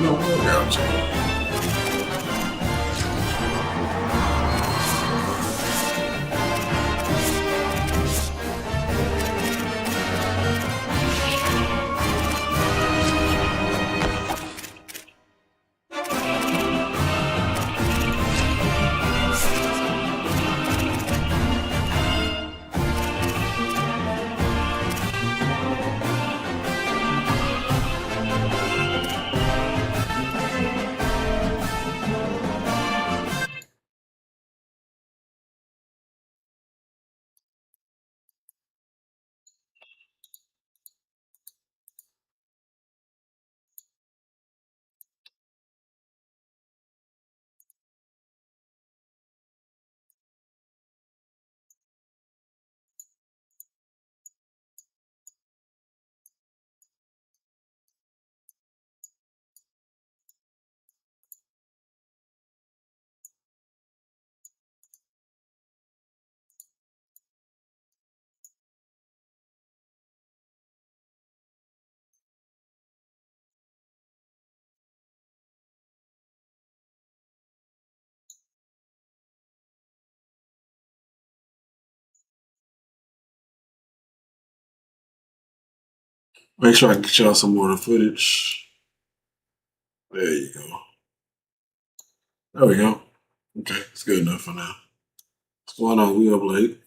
No, I got you. Make sure I get y'all some more of the footage. There you go. There we go. Okay, it's good enough for now. What's going on? We up late.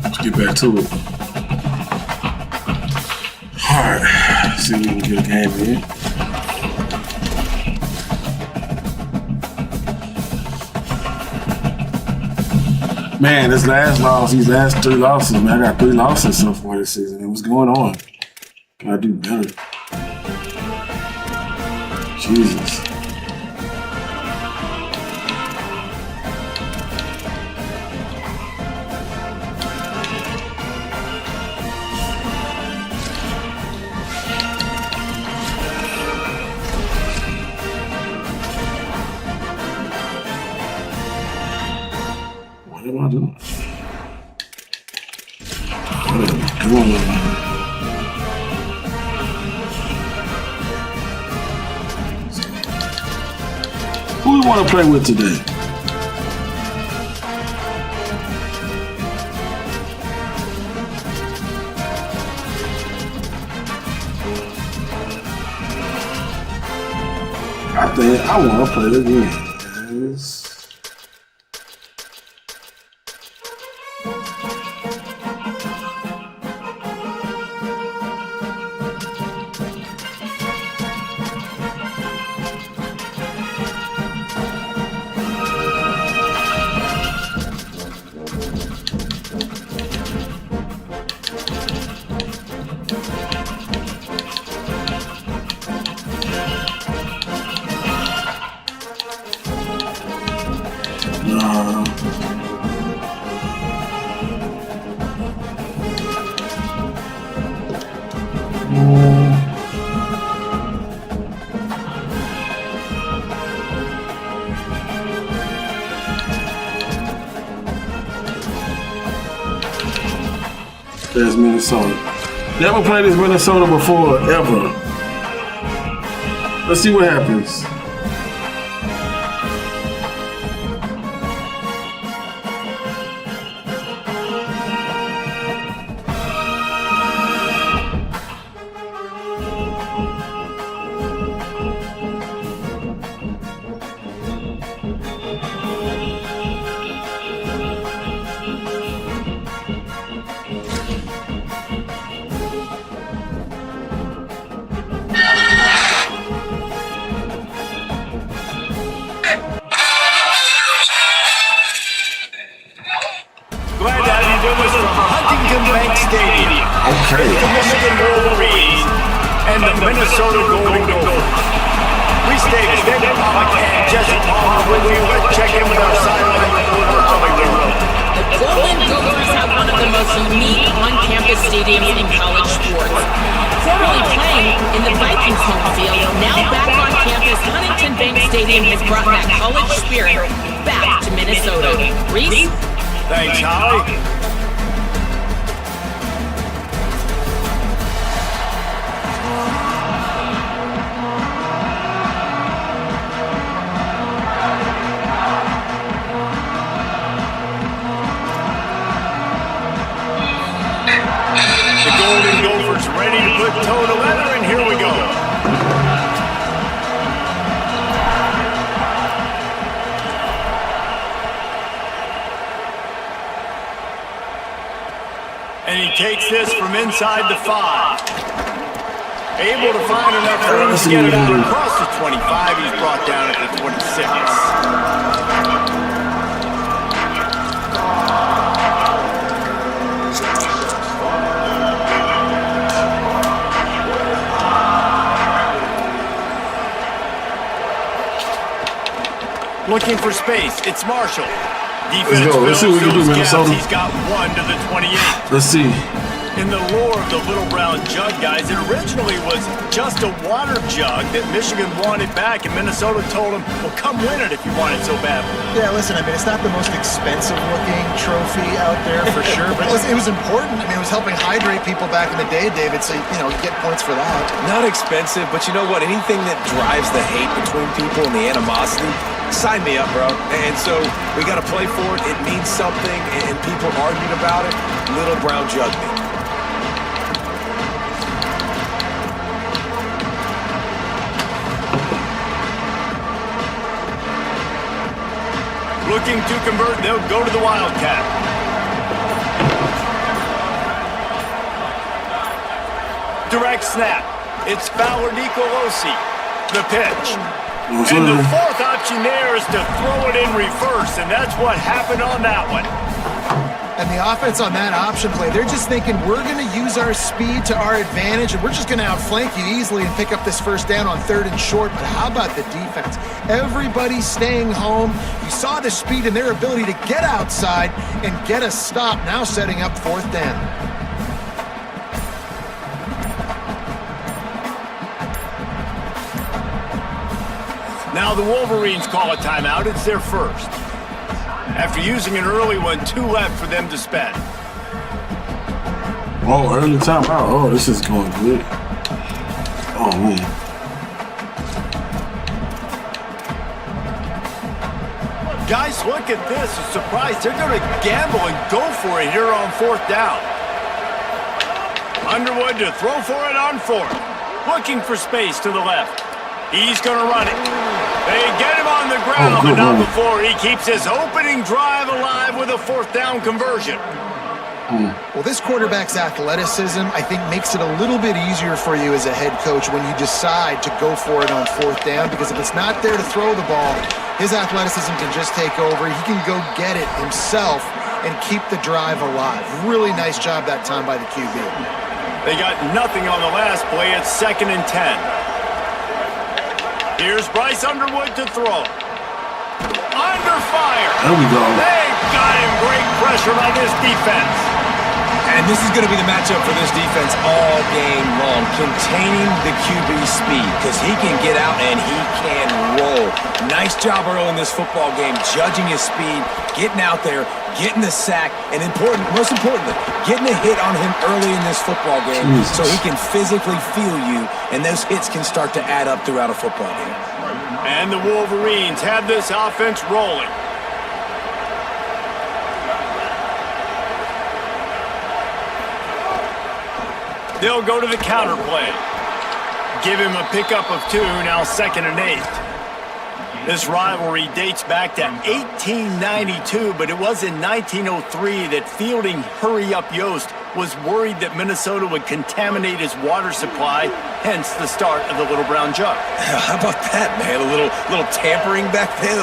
Let's get back to it. Alright, see if we can get a game in. Man, these last 3 losses, man. I got 3 losses so far this season. What's going on? Gotta do better. Jesus. What am I doing? What am I doing? Who we want to play with today? I think I want to play against. There's Minnesota. Never played this Minnesota before, ever. Let's see what happens. Glad to have you with us from Huntington Bank Stadium. Okay. The Michigan Wolverines and the Minnesota Golden Gophers. We stayed David Pollock and Jesse Palmer with you. Let's check in with our sideline reporter, Hollywood Road. The Golden Gophers have one of the most unique on-campus stadiums in college sports. Formerly playing in the Vikings home field, now back on campus, Huntington Bank Stadium has brought that college spirit back to Minnesota. Reese? Thanks, Holly. ready to put toe to leather, and here we go. And he takes this from inside the 5. Able to find enough room to get it out across the 25. He's brought down at the 26. Looking for space. It's Marshall. Defense Let's go. Let's see what we can do, Minnesota. He's got 1 to the 28. Let's see. In the lore of the Little Brown Jug, guys, it originally was just a water jug that Michigan wanted back, and Minnesota told him, well, come win it if you want it so badly. Yeah, listen, I mean, it's not the most expensive-looking trophy out there for sure, but listen, it was important. I mean, it was helping hydrate people back in the day, David, so, you get points for that. Not expensive, but you know what? Anything that drives the hate between people and the animosity, sign me up, bro. And so we got to play for it. It means something, and people argued about it. Little Brown Jug me. Looking to convert, they'll go to the Wildcat. Direct snap. It's Fowler Nicolosi. The pitch. And the fourth option there is to throw it in reverse, and that's what happened on that one. And the offense on that option play, they're just thinking, we're going to use our speed to our advantage, and we're just going to outflank you easily and pick up this first down on 3rd and short. But how about the defense? Everybody staying home. You saw the speed and their ability to get outside and get a stop, now setting up 4th down. Now the Wolverines call a timeout. It's their first. After using an early one, 2 left for them to spend. Oh, early timeout. Oh, this is going good. Oh, man. Guys, look at this. A surprise. They're going to gamble and go for it here on 4th down. Underwood to throw for it on 4th. Looking for space to the left. He's going to run it. They get him on the ground, but not before he keeps his opening drive alive with a 4th down conversion. Well, this quarterback's athleticism, I think, makes it a little bit easier for you as a head coach when you decide to go for it on 4th down, because if it's not there to throw the ball, his athleticism can just take over. He can go get it himself and keep the drive alive. Really nice job that time by the QB. They got nothing on the last play. It's 2nd and 10. Here's Bryce Underwood to throw. Under fire. There we go. They've got him. Great pressure by this defense. And this is going to be the matchup for this defense all game long, containing the QB speed, because he can get out and he can roll. Nice job early in this football game, judging his speed, getting out there, getting the sack, and most importantly, getting a hit on him early in this football game so he can physically feel you, and those hits can start to add up throughout a football game. And the Wolverines have this offense rolling. They'll go to the counter play. Give him a pickup of 2, now 2nd and 8. This rivalry dates back to 1892, but it was in 1903 that fielding Hurry-Up Yost was worried that Minnesota would contaminate his water supply, hence the start of the Little Brown Jug. How about that, man? A little tampering back then.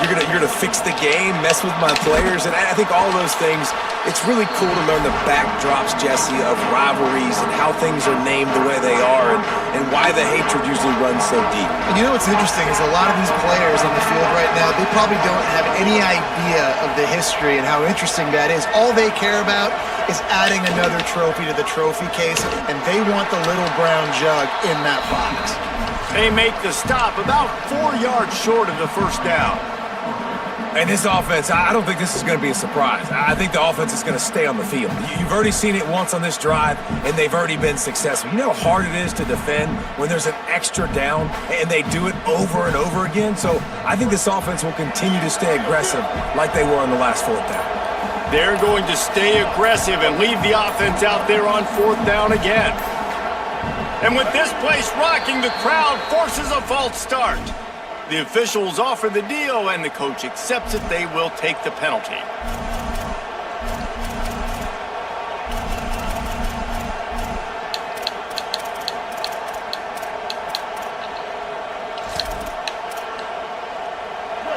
You're gonna fix the game, mess with my players, and I think all those things. It's really cool to learn the backdrops, Jesse, of rivalries and how things are named the way they are, and why the hatred usually runs so deep. And you know what's interesting is a lot of these players on the field right now, they probably don't have any idea of the history and how interesting that is. All they care about is adding another trophy to the trophy case, and they want the Little Brown Jug in that box. They make the stop about 4 yards short of the first down. And this offense, I don't think this is going to be a surprise. I think the offense is going to stay on the field. You've already seen it once on this drive, and they've already been successful. You know how hard it is to defend when there's an extra down, and they do it over and over again? So I think this offense will continue to stay aggressive like they were on the last 4th down. They're going to stay aggressive and leave the offense out there on 4th down again. And with this place rocking, the crowd forces a false start. The officials offer the deal, and the coach accepts it. They will take the penalty.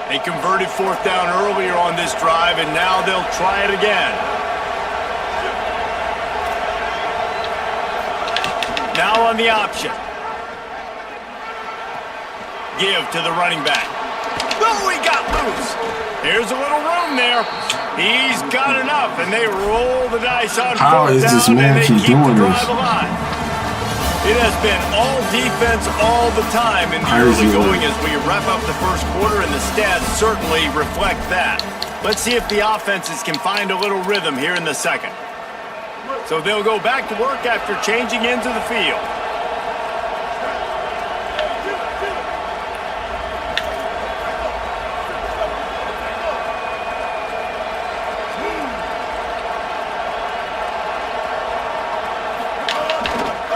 They converted fourth down earlier on this drive, and now they'll try it again. Now on the option. Give to the running back. Oh, he got loose. There's a little room there. He's got enough, and they roll the dice on How fourth is this down, man and they keep keep the doing drive this? alive. It has been all defense all the time in the How is early he going doing? as we wrap up the first quarter, and the stats certainly reflect that. Let's see if the offenses can find a little rhythm here in the second. So they'll go back to work after changing into the field.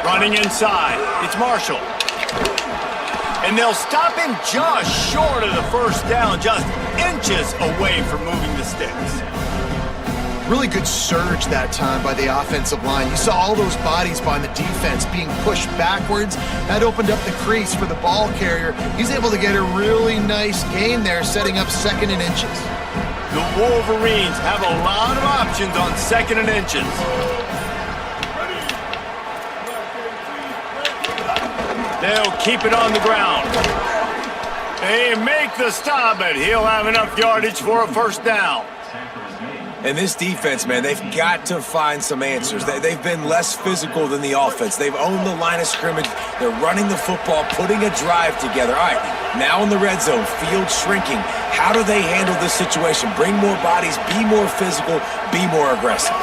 Running inside, it's Marshall. And they'll stop him just short of the first down, just inches away from moving the sticks. Really good surge that time by the offensive line. You saw all those bodies behind the defense being pushed backwards. That opened up the crease for the ball carrier. He's able to get a really nice gain there, setting up 2nd and inches. The Wolverines have a lot of options on 2nd and inches. They'll keep it on the ground. They make the stop, but he'll have enough yardage for a first down. And this defense, man, they've got to find some answers. They've been less physical than the offense. They've owned the line of scrimmage. They're running the football, putting a drive together. All right, now in the red zone, field shrinking. How do they handle this situation? Bring more bodies, be more physical, be more aggressive.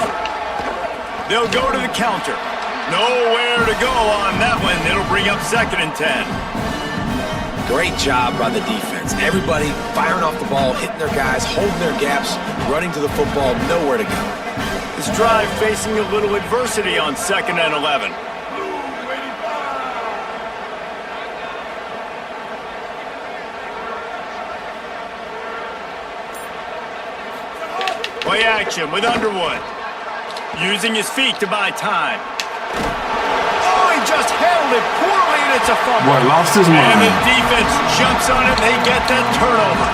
They'll go to the counter. Nowhere to go on that one. It'll bring up 2nd and 10. Great job by the defense. Everybody firing off the ball, hitting their guys, holding their gaps, running to the football, nowhere to go. This drive facing a little adversity on 2nd and 11. Play action with Underwood. Using his feet to buy time. Oh, he just held it poorly, and it's a fumble. Boy, lost his And mind. the defense jumps on it, and they get that turnover.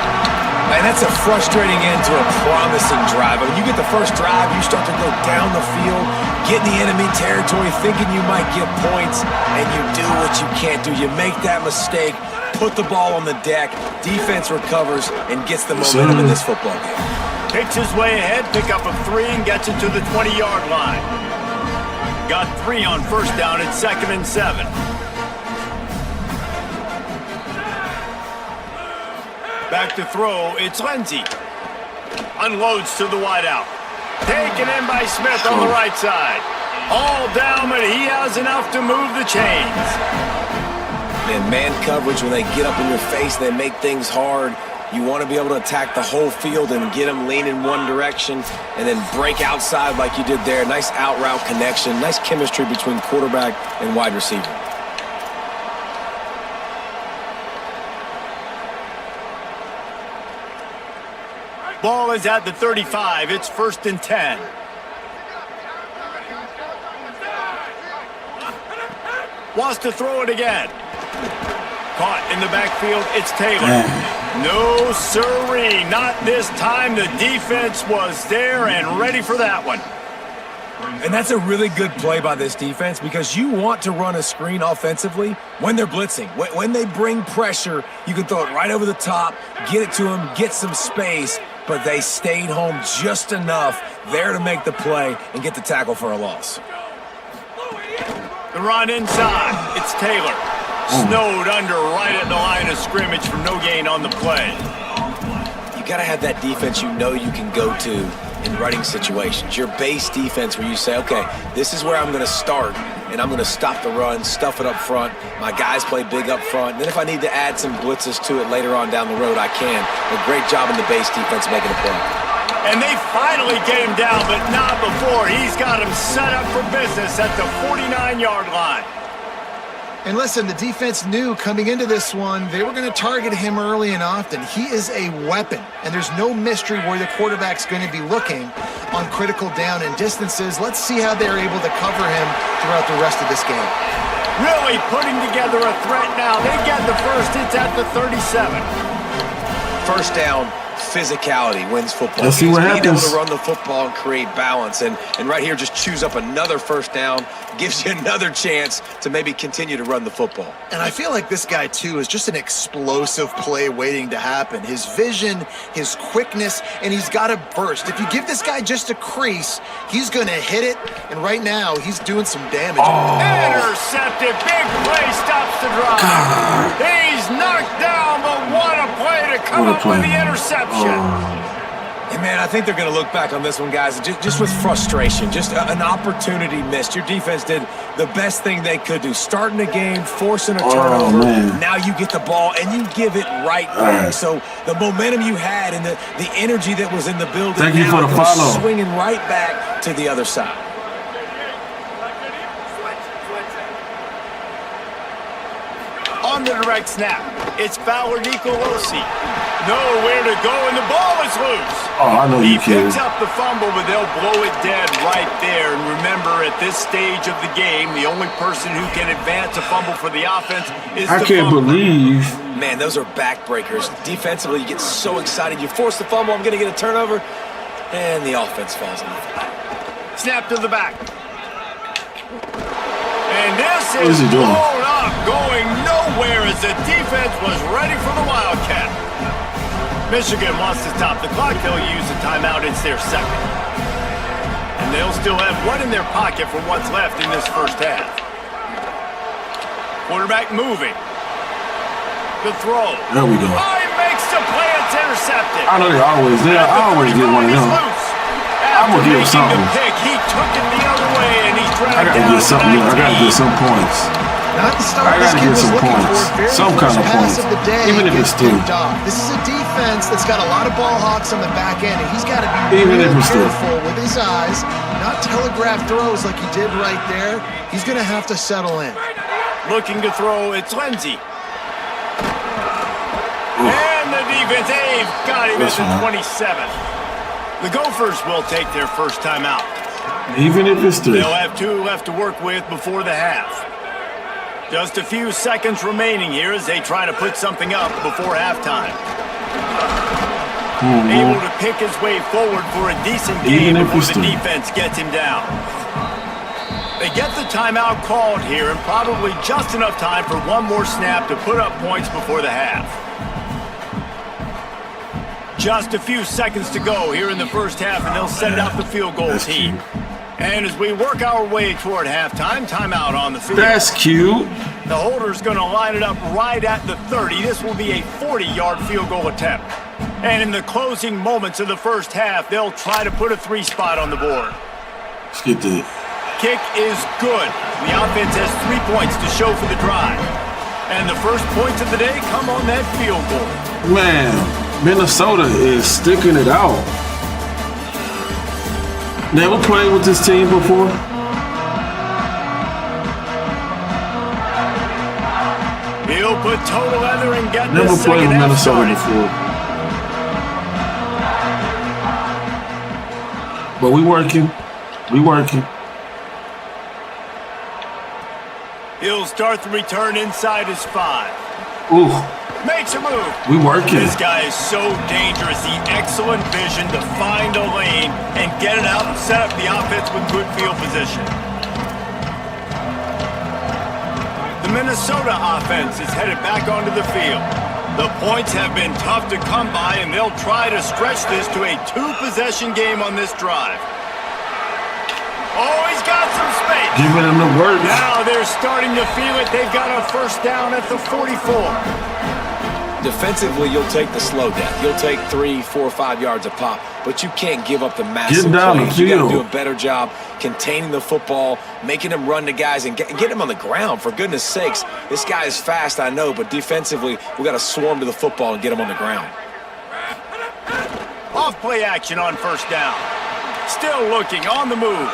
Man, that's a frustrating end to a promising drive. I mean, you get the first drive, you start to go down the field, get in the enemy territory, thinking you might get points, and you do what you can't do. You make that mistake, put the ball on the deck, defense recovers, and gets the momentum in this football game. Picks his way ahead, pick up of 3, and gets it to the 20-yard line. Got 3 on first down at 2nd and 7. Back to throw, it's Lindsey. Unloads to the wideout. Taken in by Smith on the right side. All down, but he has enough to move the chains. And man coverage, when they get up in your face, they make things hard. You want to be able to attack the whole field and get them lean in one direction and then break outside like you did there. Nice out route connection, nice chemistry between quarterback and wide receiver. Ball is at the 35. It's 1st and 10. Wants to throw it again. Caught in the backfield. It's Taylor. No sirree, not this time. The defense was there and ready for that one. And that's a really good play by this defense because you want to run a screen offensively when they're blitzing. When they bring pressure, you can throw it right over the top, get it to them, get some space, but they stayed home just enough there to make the play and get the tackle for a loss. The run inside. It's Taylor. Snowed under right at the line of scrimmage for no gain on the play. You got to have that defense you know you can go to in running situations. Your base defense where you say, okay, this is where I'm going to start, and I'm going to stop the run, stuff it up front. My guys play big up front. Then if I need to add some blitzes to it later on down the road, I can. A great job in the base defense making a play. And they finally get him down, but not before. He's got him set up for business at the 49-yard line. And listen, the defense knew coming into this one, they were going to target him early and often. He is a weapon, and there's no mystery where the quarterback's going to be looking on critical down and distances. Let's see how they're able to cover him throughout the rest of this game. Really putting together a threat now. They get the first. It's at the 37. First down, physicality wins football. Let's see what Being able happens. to run the football and create balance. And right here, just choose up another first down, gives you another chance to maybe continue to run the football. And I feel like this guy, too, is just an explosive play waiting to happen. His vision, his quickness, and he's got to burst. If you give this guy just a crease, he's going to hit it. And right now, he's doing some damage. Intercepted. Big play stops the drive. He's knocked down, but what a play to come What a up with play. the interception. And, man, I think they're going to look back on this one, guys, just with frustration, just an opportunity missed. Your defense did the best thing they could do, starting the game, forcing a turnover. man. Now you get the ball, and you give it right back. So the momentum you had and the energy that was in the building, Thank you now for the it goes follow. swinging right back to the other side. On the direct snap, it's Fowler Nicolosi. Nowhere to go, and the ball is loose. Oh, I know He you kidding. picks up the fumble, but they'll blow it dead right there. And remember, at this stage of the game, the only person who can advance a fumble for the offense is I the can't fumbler. believe. Man, those are backbreakers. Defensively, you get so excited. You force the fumble, I'm going to get a turnover, and the offense falls on the flat. Snap to the back. And this What is is he doing? blown up, going nowhere as the defense was ready for the Wildcat. Michigan wants to stop the clock. They'll use a timeout. It's their second. And they'll still have one in their pocket for what's left in this first half. Quarterback moving. The throw. There we go. Oh, he makes the play. It's intercepted. I know I always get one of them. I'm gonna give him something. Pick, he took it the other way, and he's I dragged gotta down get to something. I gotta 19. get some points. Not the start I this gotta kid get was some looking points. for. Very Some first kind of pass points. of the day Even if gets it's two. picked off. This is a defense that's got a lot of ball hawks on the back end, and he's got to be Even real if it's two. careful with his eyes, not telegraph throws like he did right there. He's going to have to settle in. Looking to throw, it's Lindsey. And the defense, they've got him at That's the fine. 27. The Gophers will take their first time out. Even if it's three. They'll have two left to work with before the half. Just a few seconds remaining here as they try to put something up before halftime. Able to pick his way forward for a decent game Even if before it's the three. defense gets him down. They get the timeout called here and probably just enough time for one more snap to put up points before the half. Just a few seconds to go here in the first half, and they'll send out the field goal That's team. cute. And as we work our way toward halftime, timeout on the field. That's cute. The holder's going to line it up right at the 30. This will be a 40-yard field goal attempt. And in the closing moments of the first half, they'll try to put a three spot on the board. Let's get the. Kick is good. The offense has 3 points to show for the drive. And the first points of the day come on that field goal. Man, Minnesota is sticking it out. Never played with this team before. He'll put toe to leather and get Never this played second with half Minnesota started. before. But we working. We working. He'll start the return inside his 5. Ooh, Makes a move. we working. This guy is so dangerous. The excellent vision to find a lane and get it out and set up the offense with good field position. The Minnesota offense is headed back onto the field. The points have been tough to come by, and they'll try to stretch this to a 2-possession game on this drive. Oh, he's got some space. Giving them the work. Now they're starting to feel it. They've got a first down at the 44. Defensively, you'll take the slow down. You'll take 3, 4, 5 yards a pop, but you can't give up the massive Get down the plays. You got to field. do a better job containing the football, making them run to guys, and get him on the ground. For goodness sakes, this guy is fast, I know, but defensively, we got to swarm to the football and get him on the ground. Off play action on first down. Still looking on the move.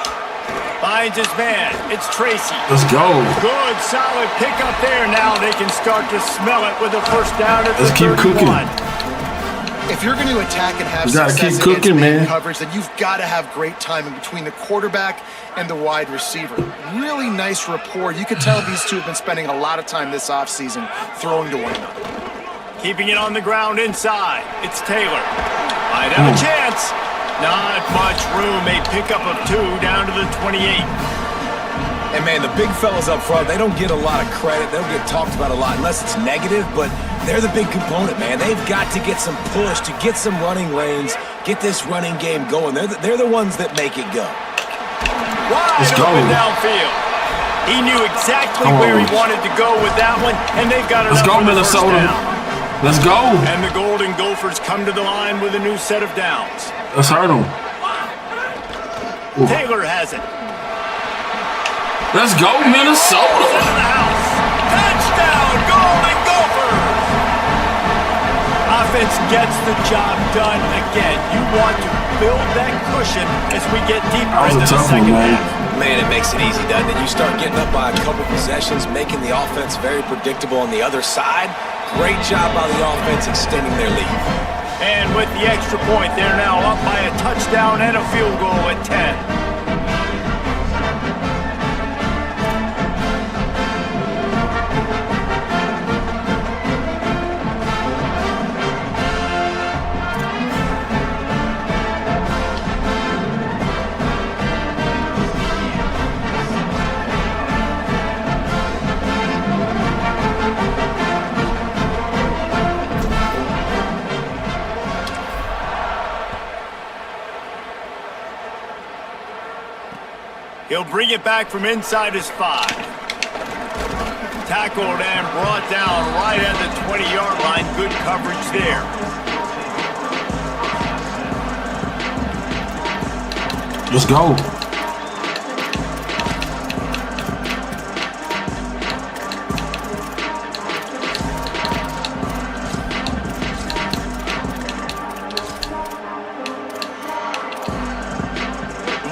Finds his man. It's Tracy. Let's go. Good, solid pickup there. Now they can start to smell it with a first down at Let's the keep 31. cooking. If you're going to attack and have You gotta success keep against cooking, man man. coverage, then you've got to have great timing between the quarterback and the wide receiver. Really nice rapport. You could tell these two have been spending a lot of time this offseason throwing to one another. Keeping it on the ground inside. It's Taylor. Might have a chance. Not much room. A pickup of 2 down to the 28. And, man, the big fellas up front, they don't get a lot of credit. They don't get talked about a lot unless it's negative, but they're the big component, man. They've got to get some push, to get some running lanes, get this running game going. They're the ones that make it go. Wide Let's go. open downfield. He knew exactly where he wanted to go with that one, and they've got it Let's up go, for the first Minnesota. down. Let's go. And the Golden Gophers come to the line with a new set of downs. Let's hurt them. Taylor has it. Let's go, Into Minnesota. the house. Touchdown, Golden Gophers! Offense gets the job done again. You want to build that cushion as we get deeper That was a into the tough one, second man. half. Man, it makes it easy, doesn't it? You start getting up by a couple possessions, making the offense very predictable on the other side. Great job by the offense extending their lead. And with the extra point, they're now up by a touchdown and a field goal at 10. He'll bring it back from inside his 5. Tackled and brought down right at the 20-yard line. Good coverage there. Let's go.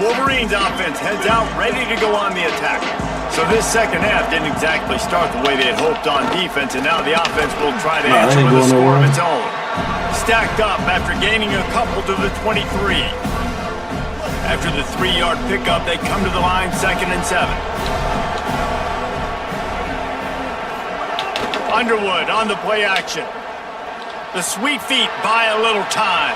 Wolverines offense heads out, ready to go on the attack. So this second half didn't exactly start the way they had hoped on defense, and now the offense will try to answer ain't with a going score of nowhere. its own. Stacked up after gaining a couple to the 23. After the 3-yard pickup, they come to the line 2nd and 7. Underwood on the play action. The sweet feet buy a little time.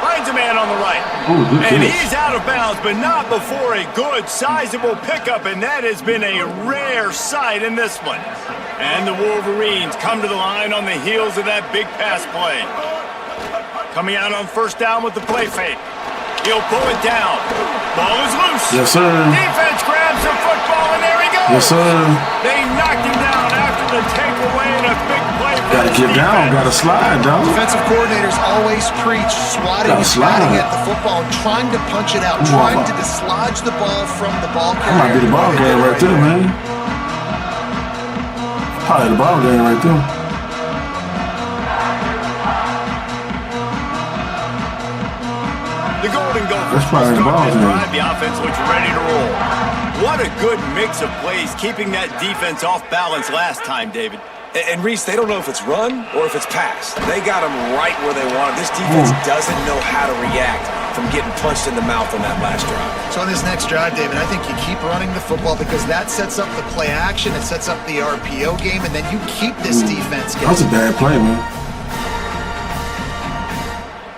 Finds a man on the right. Ooh, good And catch. he's out of bounds, but not before a good, sizable pickup, and that has been a rare sight in this one. And the Wolverines come to the line on the heels of that big pass play. Coming out on first down with the play fake. He'll pull it down. Ball is loose. Yes, sir. Defense grabs the football, and there he goes. Yes, sir. They knocked him down after the takeaway and a big play for Gotta this get down. defense. Gotta slide, dog. Defensive coordinators always preach swatting Gotta and batting slide. at the football and trying to punch it out, Ooh, trying wow. to dislodge the ball from the ball That might carrier. be the ball game right there, man. Probably the ball game right there. The Golden Gophers That's probably the start ball this game. drive. The offense looks ready to roll. What a good mix of plays, keeping that defense off balance last time, David. And Reese, they don't know if it's run or if it's pass. They got them right where they want them. This defense doesn't know how to react from getting punched in the mouth on that last drive. So on this next drive, David, I think you keep running the football because that sets up the play action, it sets up the RPO game, and then you keep this defense That was a going. bad play, man.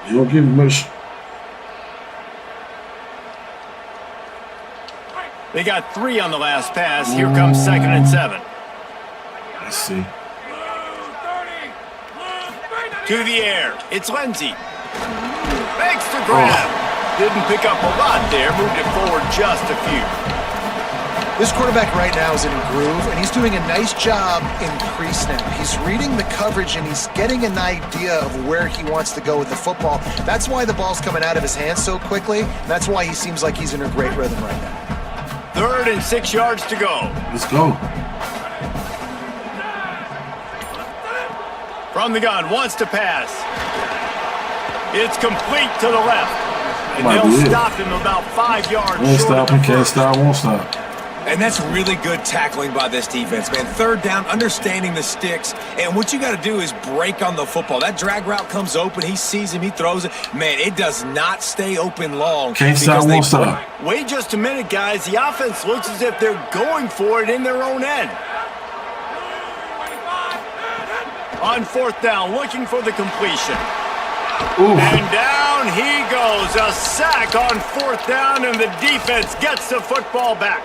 You don't give him much. They got 3 on the last pass. Here comes 2nd and 7. Let's see. To the air. It's Lindsey. Makes the grab. Didn't pick up a lot there. Moved it forward just a few. This quarterback right now is in a groove, and he's doing a nice job in pre-snap. He's reading the coverage, and he's getting an idea of where he wants to go with the football. That's why the ball's coming out of his hands so quickly. That's why he seems like he's in a great rhythm right now. 3rd and 6 yards to go. Let's go. From the gun, wants to pass. It's complete to the left. And Might they'll be it. stop him about 5 yards Ain't short of stopping, the can't first. stop, won't stop. And that's really good tackling by this defense, man. Third down, understanding the sticks. And what you got to do is break on the football. That drag route comes open. He sees him. He throws it. Man, it does not stay open long. Can't stop, won't stop. Wait just a minute, guys. The offense looks as if they're going for it in their own end. On fourth down, looking for the completion. Ooh. And down he goes. A sack on fourth down, and the defense gets the football back.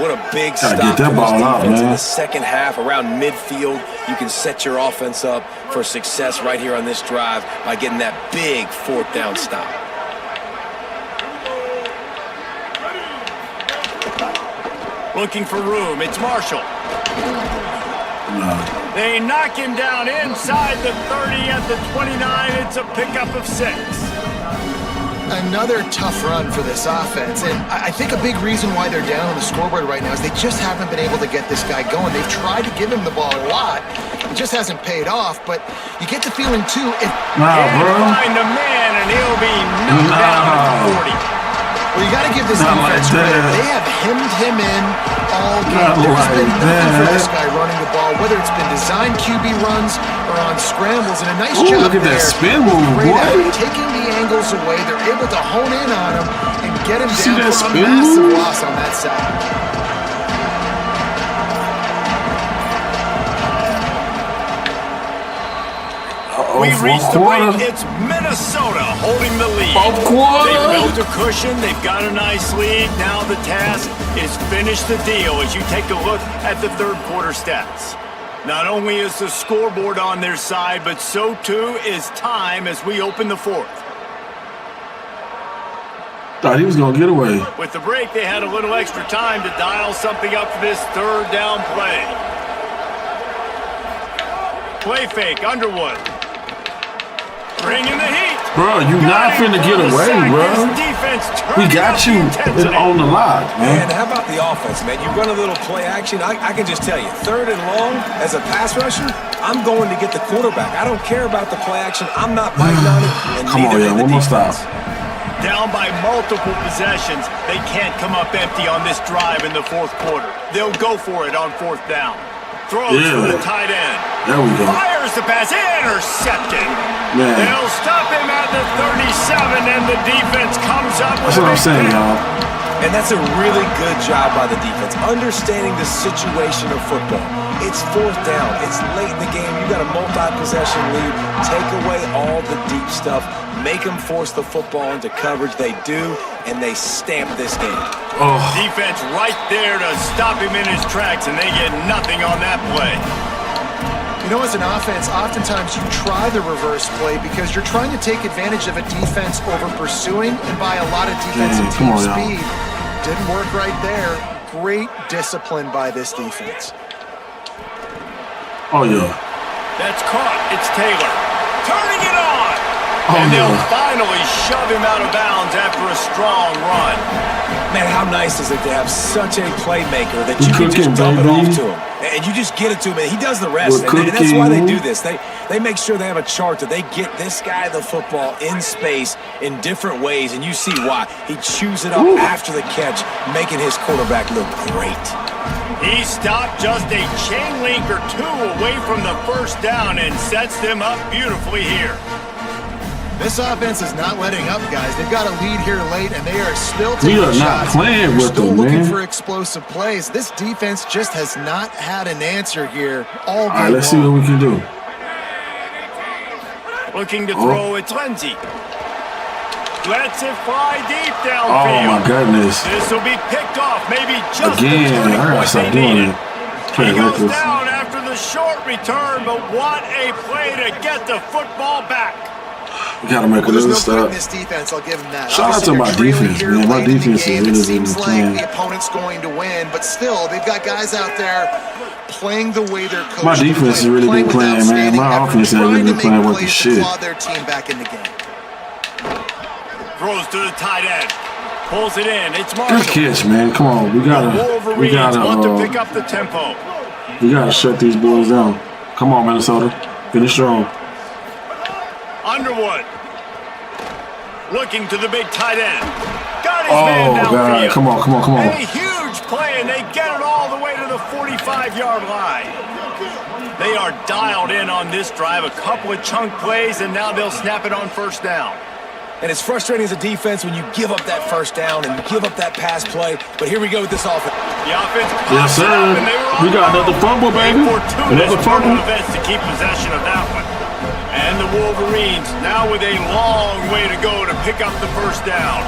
What a big Gotta stop get that for this ball out, defense in man. the second half. Around midfield, you can set your offense up for success right here on this drive by getting that big fourth down stop. Looking for room. It's Marshall. They knock him down inside the 30 at the 29. It's a pickup of 6. Another tough run for this offense, and I think a big reason why they're down on the scoreboard right now is they just haven't been able to get this guy going. They've tried to give him the ball a lot. It just hasn't paid off, but you get the feeling, too, if... Nah, Can't bro. find a man, and he'll be knocked down at the 40. Well, you got to give this Not defense like credit. that. They have hemmed him in all game. Not There's like been nothing for that. this guy running the ball, whether it's been designed QB runs or on scrambles. And a nice Ooh, job look at that there. spin move, Great boy. effort, taking the angles away. They're able to hone in on him and get him See down that for a spin massive move? loss on that side. We Fourth reached the quarter. break. It's Minnesota holding the lead. Fourth quarter. They've built a cushion. They've got a nice lead. Now the task is finish the deal as you take a look at the third quarter stats. Not only is the scoreboard on their side, but so too is time as we open the fourth. Thought he was gonna get away. With the break, they had a little extra time to dial something up for this third down play. Play fake, Underwood. Bring in the heat. Bro, you not finna get away, bro. We got you on the lot, Man, man. how about the offense, man? You run a little play action. I can just tell you, third and long, as a pass rusher, I'm going to get the quarterback. I don't care about the play action. I'm not biting on it. And Come on, neither yeah, did the one more stop. defense. Down by multiple possessions, they can't come up empty on this drive in the fourth quarter. They'll go for it on fourth down. Throws Yeah. for the tight end. There we go. Fires the pass, intercepted. Man. They'll stop him at the 37, and the defense comes up with That's what a I'm big saying, pick. y'all. And that's a really good job by the defense, understanding the situation of football. It's fourth down. It's late in the game. You got a multi-possession lead. Take away all the deep stuff. Make them force the football into coverage. They do, and they stamp this game. Oh, Defense right there to stop him in his tracks, and they get nothing on that play. You know, as an offense, oftentimes you try the reverse play because you're trying to take advantage of a defense over pursuing and by a lot of defensive Man, come team on, y'all. speed. Didn't work right there. Great discipline by this defense. oh yeah. That's caught. It's Taylor. Turning it on. Oh, And they'll yeah. finally shove him out of bounds after a strong run. Man, how nice is it to have such a playmaker that We're you can just cooking, dump it baby. off to him. And you just get it to him, and he does the rest. We're And that's why they cooking. do this. They make sure they have a chart that they get this guy the football in space in different ways, and you see why. He chews it up Ooh. after the catch, making his quarterback look great. He stopped just a chain link or two away from the first down and sets them up beautifully here. This offense is not letting up, guys. They've got a lead here late, and they are still We taking are not shots. playing They're with still them, looking man. for explosive plays. This defense just has not had an answer here all game All right, let's see long. what we can do. Looking to Oh. throw, it's Lindsey. Lets it fly deep Oh downfield. my goodness. This will be picked off, maybe just the Again, turning I gotta point stop they doing needed. it. He Play goes reckless. down after the short return, but what a play to get the football back. We gotta make Well, there's another no good in stop. this defense, I'll give them that. Shout out Obviously, to my they're trailing defense, here man. My late in the defense is game. really, It seems really like playing. the opponent's going to win, but still, they've got guys out there playing the way they're coached. My to defense play, has really playing been with playing, man. outstanding My effort, offense ain't really trying to been playing make worth the plays to shit. claw their team back in the game. Throws to the tight end. Pulls it in. It's Good Marshall. catch, man. Come on, we The gotta Wolverines want to pick up the tempo. shut these boys down. Come on, Minnesota, finish strong. Underwood. Looking to the big tight end. Got his Oh, man downfield. God. Come on, come on, come on. A huge play, and they get it all the way to the 45-yard line. They are dialed in on this drive. A couple of chunk plays, and now they'll snap it on first down. And it's frustrating as a defense when you give up that first down and you give up that pass play. But here we go with this offense. The offense Yes, pops it sir. up, and they were on We got the another road. fumble, baby. A fortuitous Another fumble. turn of events to keep possession of that one. And the Wolverines now with a long way to go to pick up the first down.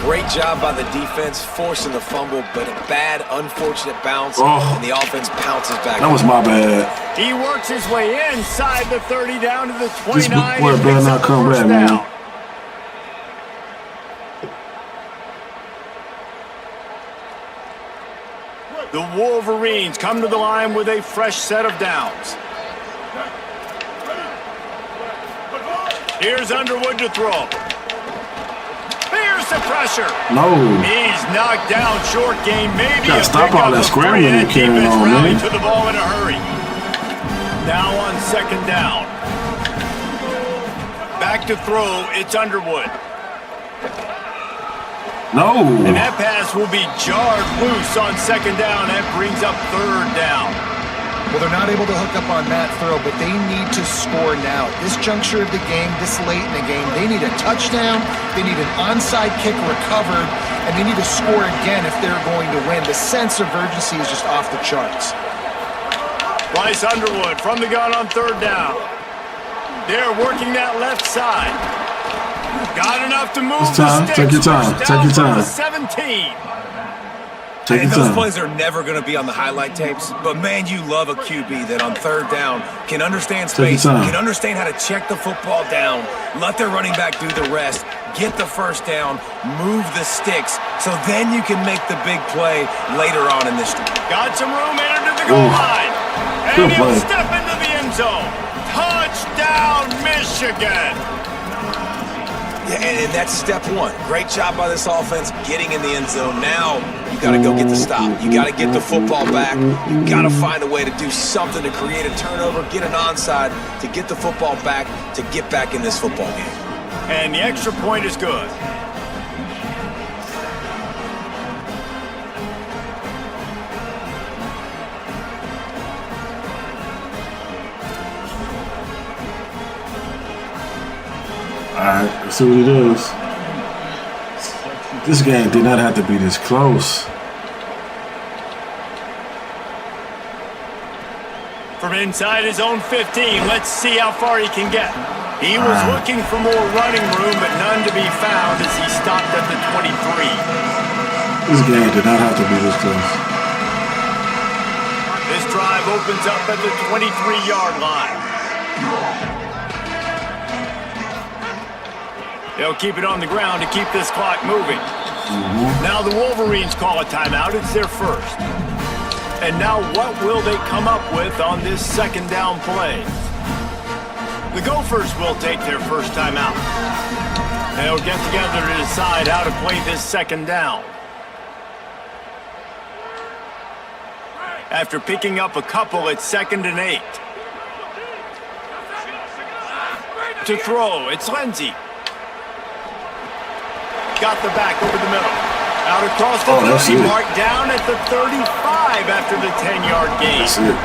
Great job by the defense forcing the fumble, but a bad, unfortunate bounce, Oh. and the offense pounces back. That was my bad. He works his way inside the 30 down to the 29. This boy and better picks not up the come first back, man. down. The Wolverines come to the line with a fresh set of downs. Here's Underwood to throw. Here's the pressure. No. He's knocked down short game. Maybe Gotta a stop pickup all that of scrambling three, you're and carrying defense on, rallied man. to the ball in a hurry. Now on second down. Back to throw. It's Underwood. No. And that pass will be jarred loose on second down. That brings up third down. Well, they're not able to hook up on that throw, but they need to score now. This juncture of the game, this late in the game, they need a touchdown, they need an onside kick recovered, and they need to score again if they're going to win. The sense of urgency is just off the charts. Bryce Underwood from the gun on third down. They're working that left side. Got enough to move It's time. the sticks. Take your time. First Take down your from time. the 17. Take And your those time. plays are never going to be on the highlight tapes, but man, you love a QB that on third down can understand Take your space, time. can understand how to check the football down, let their running back do the rest, get the first down, move the sticks, so then you can make the big play later on in this. Got some room, entered to the goal Ooh. line. And Good he'll play. step into the end zone. Touchdown, Michigan. Yeah, and that's step one. Great job by this offense getting in the end zone. Now you got to go get the stop. You got to get the football back. You got to find a way to do something to create a turnover, get an onside, to get the football back, to get back in this football game. And the extra point is good. Alright, let's see what he does. This game did not have to be this close. From inside his own 15, let's see how far he can get. He was looking for more running room, but none to be found as he stopped at the 23. This game did not have to be this close. This drive opens up at the 23-yard line. They'll keep it on the ground to keep this clock moving. Now the Wolverines call a timeout. It's their first. And now what will they come up with on this second down play? The Gophers will take their first timeout. They'll get together to decide how to play this second down. After picking up a couple, it's 2nd and 8. To throw, it's Lindsey. Got the back over the middle. Out across the that's 30, it. marked down at the 35 after the 10-yard gain. That's it.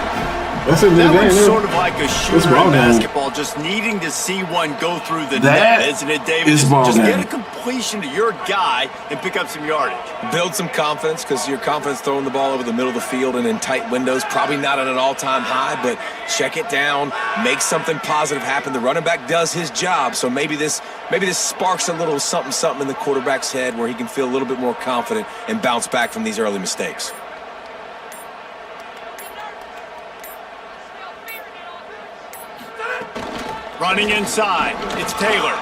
That's a good That game. was man. sort of like a shooter ball in game. basketball, just needing to see one go through the That net, isn't it, David? is Just, ball just game. get a completion to your guy and pick up some yardage. Build some confidence, because your confidence throwing the ball over the middle of the field and in tight windows, probably not at an all-time high, but check it down, make something positive happen. The running back does his job, so maybe this sparks a little something in the quarterback's head where he can feel a little bit more confident and bounce back from these early mistakes. Running inside, it's Taylor.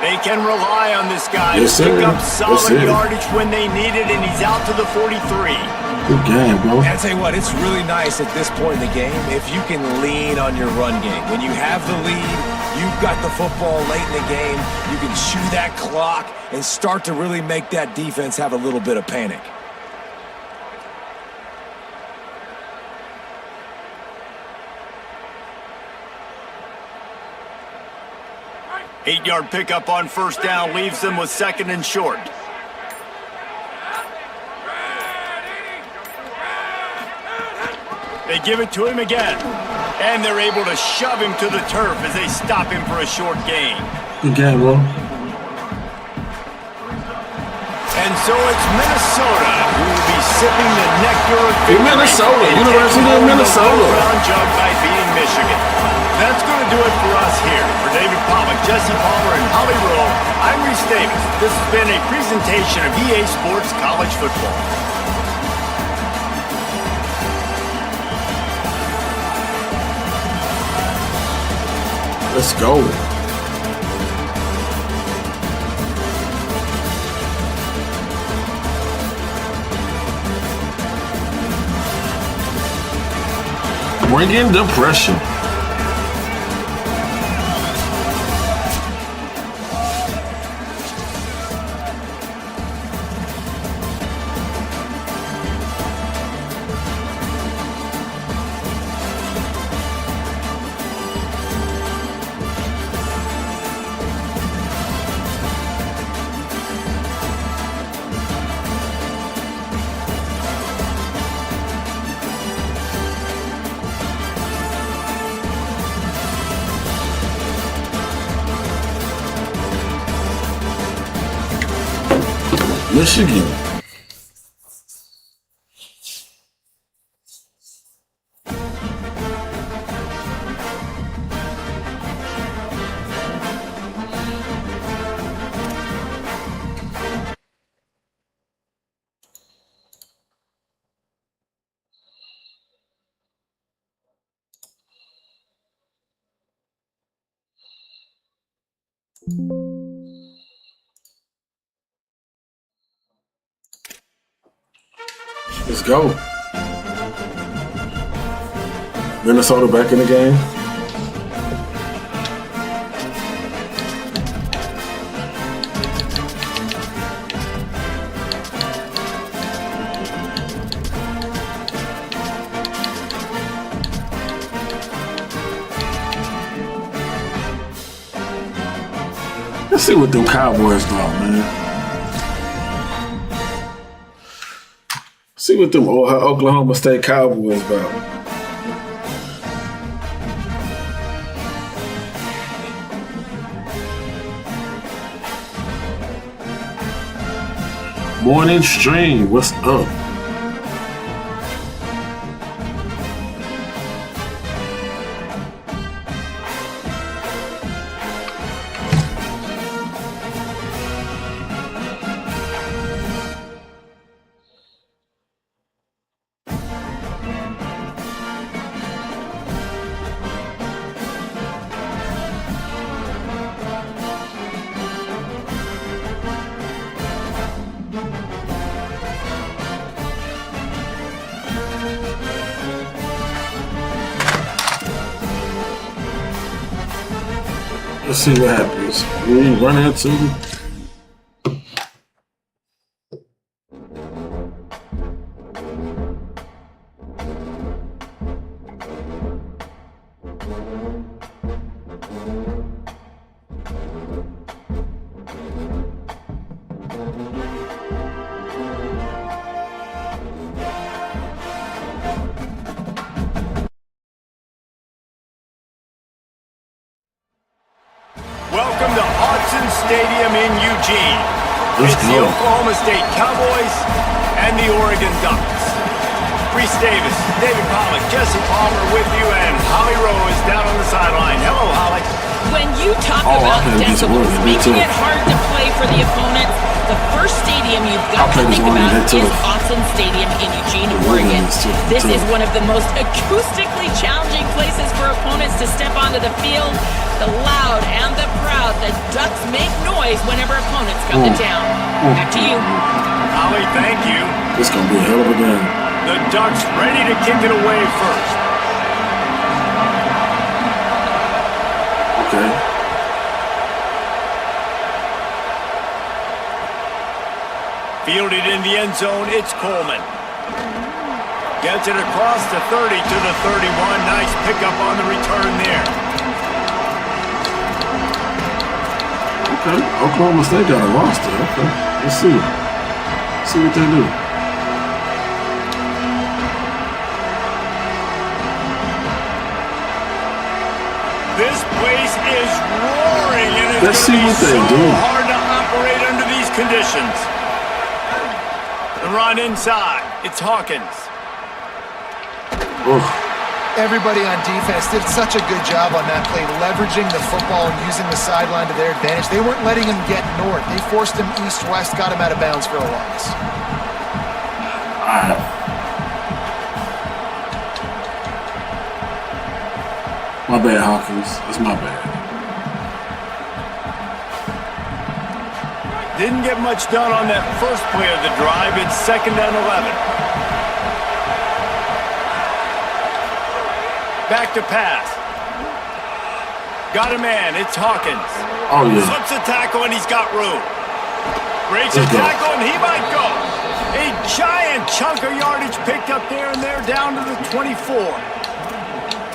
They can rely on this guy Yes, to pick sir. up Yes, solid sir. yardage when they need it, and he's out to the 43. Good game, bro. And I tell you what, it's really nice at this point in the game if you can lean on your run game. When you have the lead, you've got the football late in the game, you can chew that clock and start to really make that defense have a little bit of panic. 8-yard pickup on first down leaves them with 2nd and short. They give it to him again, and they're able to shove him to the turf as they stop him for a short gain. Good game, bro. And so it's Minnesota who will be sipping the nectar of victory. Minnesota, and University of taking home Minnesota. the round jug by beating Michigan. That's going to do it for us here. For David Pollack, Jesse Palmer, and Holly Rowe, I'm Reese Davis. This has been a presentation of EA Sports College Football. Let's go. Bring in the pressure. Michigan. Let's go. Minnesota back in the game. Let's see what them Cowboys got, man. See what them Oklahoma State Cowboys about. Morning Stream, what's up? Let's see what happens. We run into Welcome to Autzen Stadium in Eugene. Let's It's go. the Oklahoma State Cowboys and the Oregon Ducks. Reese Davis, David Pollack, Jesse Palmer with you, and Holly Rowe is down on the sideline. Hello, Holly. When you talk Oh, I about played against decibels Oregon, me making too. it hard to play for the opponents, the first stadium you've I got to played think against Oregon, about me too. is Autzen Stadium in Eugene, Oregon Oregon. is too, This too. is one of the most acoustically challenging places for opponents to step onto the field. The loud and the proud, the Ducks make noise whenever opponents come to town. Back to you. Holly, thank you. this gonna be a hell of a game. The Ducks ready to kick it away first. Okay. Fielded in the end zone, it's Coleman. Gets it across the 30 to the 31. Nice pickup on the return there. Okay. Oklahoma State got a roster. Okay. Let's see. See what they do. This place is roaring, and it's Let's see going what to be they so do. hard to operate under these conditions. The run inside. It's Hawkins. Oh, Everybody on defense did such a good job on that play, leveraging the football and using the sideline to their advantage. They weren't letting him get north. They forced him east-west, got him out of bounds for a loss. my bad, Hawkins. That's my bad. Didn't get much done on that first play of the drive. It's 2nd and 11. Back to pass. Got a man. It's Hawkins. Oh, yeah. Slips a tackle, and he's got room. Breaks a Let's go. tackle, and he might go. A giant chunk of yardage picked up there, and they're down to the 24.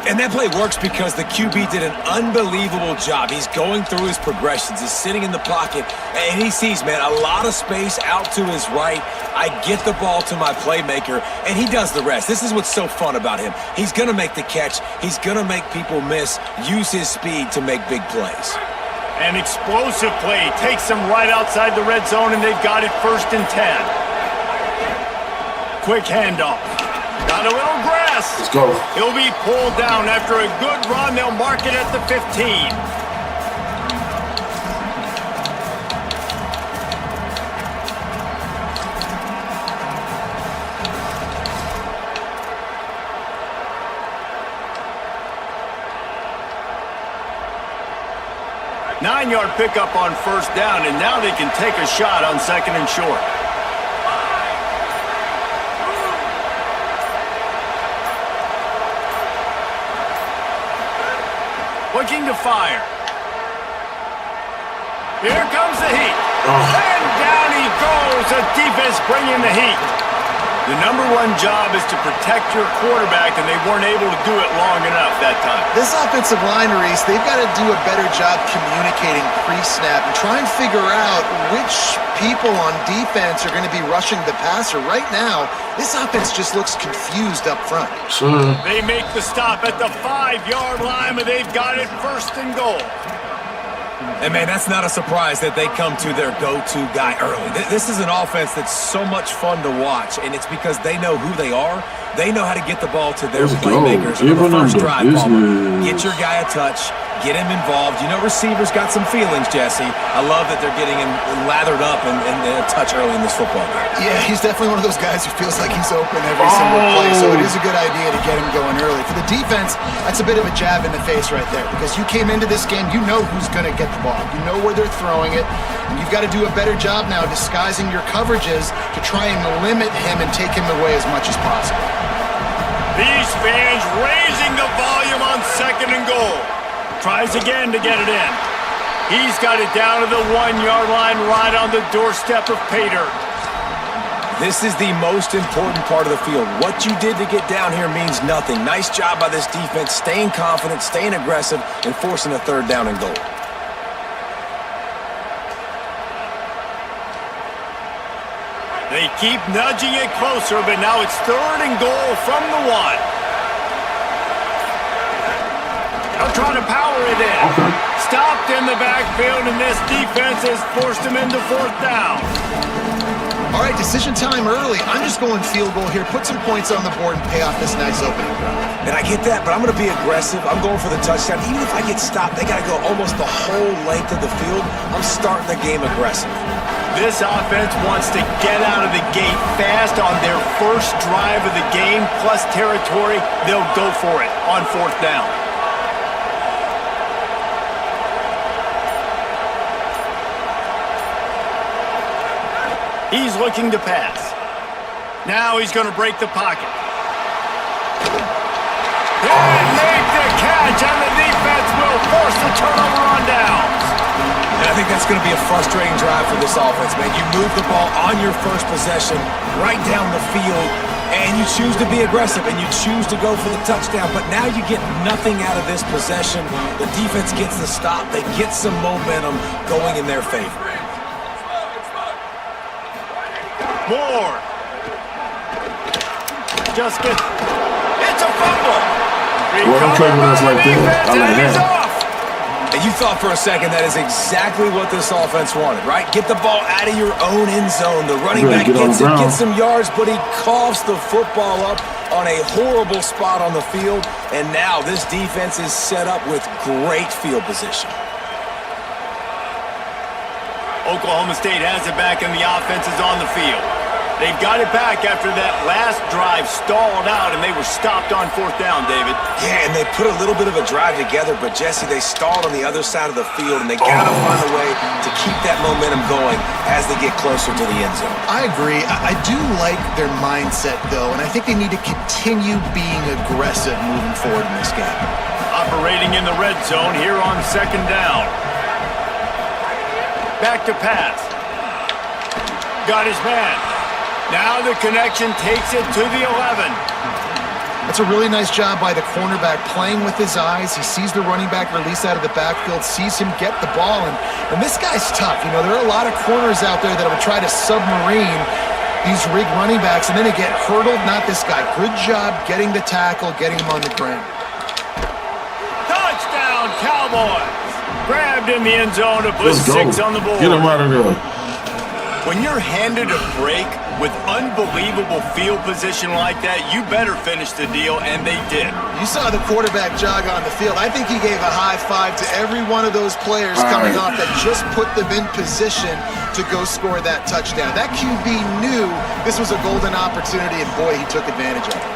And that play works because the QB did an unbelievable job. He's going through his progressions. He's sitting in the pocket, and he sees, man, a lot of space out to his right. I get the ball to my playmaker, and he does the rest. This is what's so fun about him. He's going to make the catch. He's going to make people miss, use his speed to make big plays. An explosive play takes them right outside the red zone, and they've got it 1st and 10. Quick handoff. Got a little grass. Let's go. He'll be pulled down after a good run. They'll mark it at the 15. Nine-yard pickup on 1st down, and now they can take a shot on 2nd and short. Looking to fire. Here comes the heat. And down he goes. The defense bringing the heat. The number one job is to protect your quarterback, and they weren't able to do it long enough that time. This offensive line, Reese, they've got to do a better job communicating pre-snap and try and figure out which people on defense are going to be rushing the passer. Right now, this offense just looks confused up front. Sure. They make the stop at the 5-yard line, but they've got it 1st and goal. And, man, that's not a surprise that they come to their go-to guy early. This is an offense that's so much fun to watch, and it's because they know who they are. They know how to get the ball to their Let's go. playmakers on Give the them first the drive. Palmer. business. Get your guy a touch. Get him involved. You know receivers got some feelings, Jesse. I love that they're getting him lathered up and a touch early in this football game. Yeah, he's definitely one of those guys who feels like he's open every single play, so it is a good idea to get him going early. For the defense, that's a bit of a jab in the face right there, because you came into this game, you know who's going to get the ball. You know where they're throwing it, and you've got to do a better job now disguising your coverages to try and limit him and take him away as much as possible. These fans raising the volume on 2nd and goal. Tries again to get it in. He's got it down to the 1-yard line right on the doorstep of Pater. This is the most important part of the field. What you did to get down here means nothing. Nice job by this defense, staying confident, staying aggressive, and forcing a 3rd down and goal. They keep nudging it closer, but now it's 3rd and goal from the 1. They'll try to power it in. Okay. Stopped in the backfield, and this defense has forced him into 4th down. All right, decision time early. I'm just going field goal here. Put some points on the board and pay off this nice opening drive. And I get that, but I'm going to be aggressive. I'm going for the touchdown. Even if I get stopped, they got to go almost the whole length of the field. I'm starting the game aggressive. This offense wants to get out of the gate fast on their first drive of the game, plus territory. They'll go for it on 4th down. He's looking to pass. Now he's going to break the pocket. And make the catch, and the defense will force the turnover on downs. And I think that's going to be a frustrating drive for this offense, man. You move the ball on your first possession right down the field, And you choose to be aggressive, and you choose to go for the touchdown. But now you get nothing out of this possession. The defense gets the stop. They get some momentum going in their favor. Moore. Just get... It's a fumble. Well, play with us like that. I like that. And you thought for a second that is exactly what this offense wanted, right? Get the ball out of your own end zone. The running back gets it, gets some yards, but he coughs the football up on a horrible spot on the field. And now this defense is set up with great field position. Oklahoma State has it back, and the offense is on the field. They've got it back after that last drive stalled out, and they were stopped on 4th down, David. Yeah, and they put a little bit of a drive together, but, Jesse, they stalled on the other side of the field, and they got to find a way to keep that momentum going as they get closer to the end zone. I agree. I do like their mindset, though, and I think they need to continue being aggressive moving forward in this game. Operating in the red zone here on 2nd down. Back to pass. Got his man. Now the connection takes it to the 11. That's a really nice job by the cornerback playing with his eyes. He sees the running back release out of the backfield, sees him get the ball, and this guy's tough. You know, there are a lot of corners out there that would try to submarine these rig running backs, and then they get hurdled. Not this guy. Good job getting the tackle, getting him on the ground. Touchdown, Cowboys! Grabbed in the end zone to put 6 on the board. Get him out of there. When you're handed a break with unbelievable field position like that, you better finish the deal, and they did. You saw the quarterback jog on the field. I think he gave a high five to every one of those players coming off that just put them in position to go score that touchdown. That QB knew this was a golden opportunity, and boy, he took advantage of it.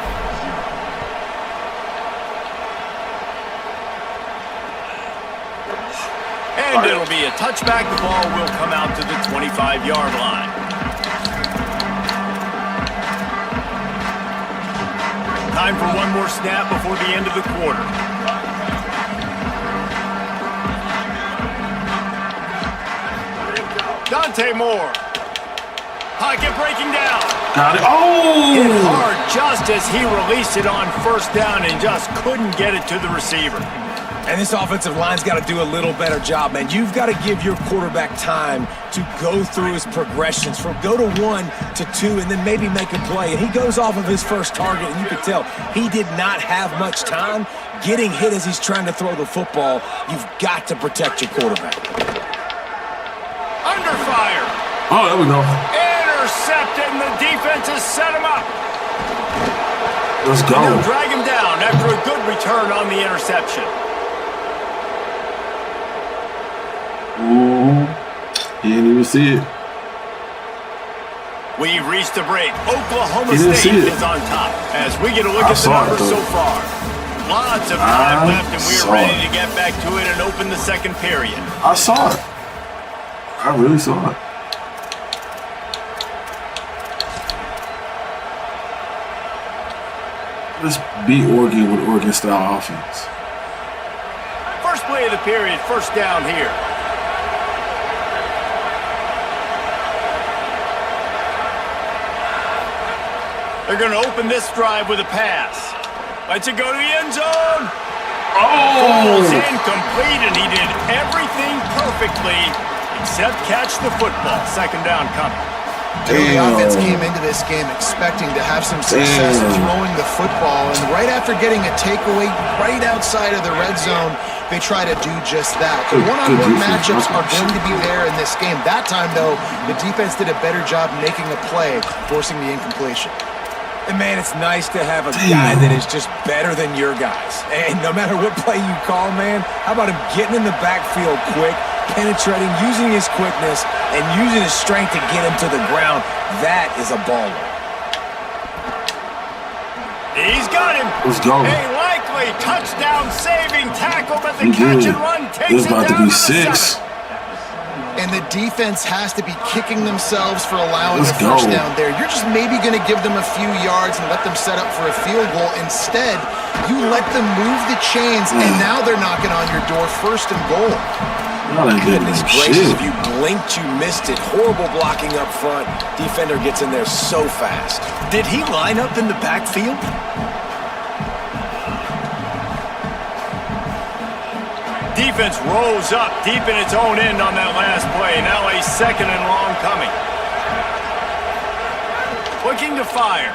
And it'll be a touchback. The ball will come out to the 25-yard line. Time for one more snap before the end of the quarter. Dante Moore. Pocket breaking down. Got it. Oh! Hit hard just as he released it on 1st down and just couldn't get it to the receiver. And this offensive line's got to do a little better job, man. You've got to give your quarterback time to go through his progressions from go to 1 to 2 and then maybe make a play. And he goes off of his first target, and you can tell he did not have much time getting hit as he's trying to throw the football. You've got to protect your quarterback. Under fire. Oh, there we go. Intercepted, and the defense has set him up. Let's go. And they'll drag him down after a good return on the interception. Ooh, he didn't even see it. We've reached the break. Oklahoma State is on top as we get a look at the numbers so far. Lots of time left, and we're ready to get back to it and open the second period. I saw it. I really saw it. Let's beat Oregon with Oregon-style offense. First play of the period, 1st down here. They're going to open this drive with a pass. Lets it go to the end zone. Falls incomplete, and he did everything perfectly except catch the football. 2nd down coming. The offense came into this game expecting to have some success throwing the football, and right after getting a takeaway right outside of the red zone, they try to do just that. The one-on-one matchups are going to be there in this game. That time, though, the defense did a better job making a play, forcing the incompletion. And, man, it's nice to have a guy that is just better than your guys. And no matter what play you call, man, how about him getting in the backfield quick, penetrating, using his quickness, and using his strength to get him to the ground? That is a baller. He's got him. Let's go. A likely touchdown-saving tackle, but the catch and run takes him down to be the 6. 7. And the defense has to be kicking themselves for allowing the first down there. You're just maybe going to give them a few yards and let them set up for a field goal. Instead, you let them move the chains, and now they're knocking on your door 1st and goal. Y'all ain't getting Goodness no gracious, shit. if you blinked, you missed it. Horrible blocking up front. Defender gets in there so fast. Did he line up in the backfield? Defense rose up deep in its own end on that last play. Now a second and long coming. Looking to fire.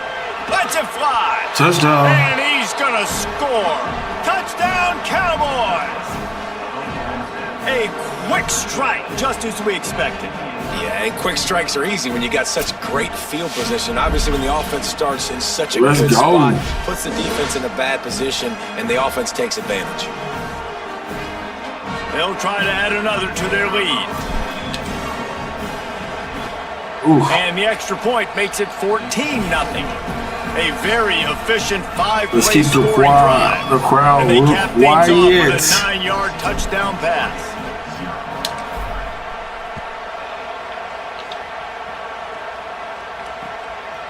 Lets it fly. Touchdown. And he's going to score. Touchdown, Cowboys. A quick strike, just as we expected. Yeah, and quick strikes are easy when you got such great field position. Obviously, when the offense starts in such a Let's good go. spot, puts the defense in a bad position, and the offense takes advantage. They'll try to add another to their lead. Oof. And the extra point makes it 14-0. A very efficient Let's keep five-play the scoring crowd, drive. the crowd And they real cap things off quiet. with a 9-yard touchdown pass.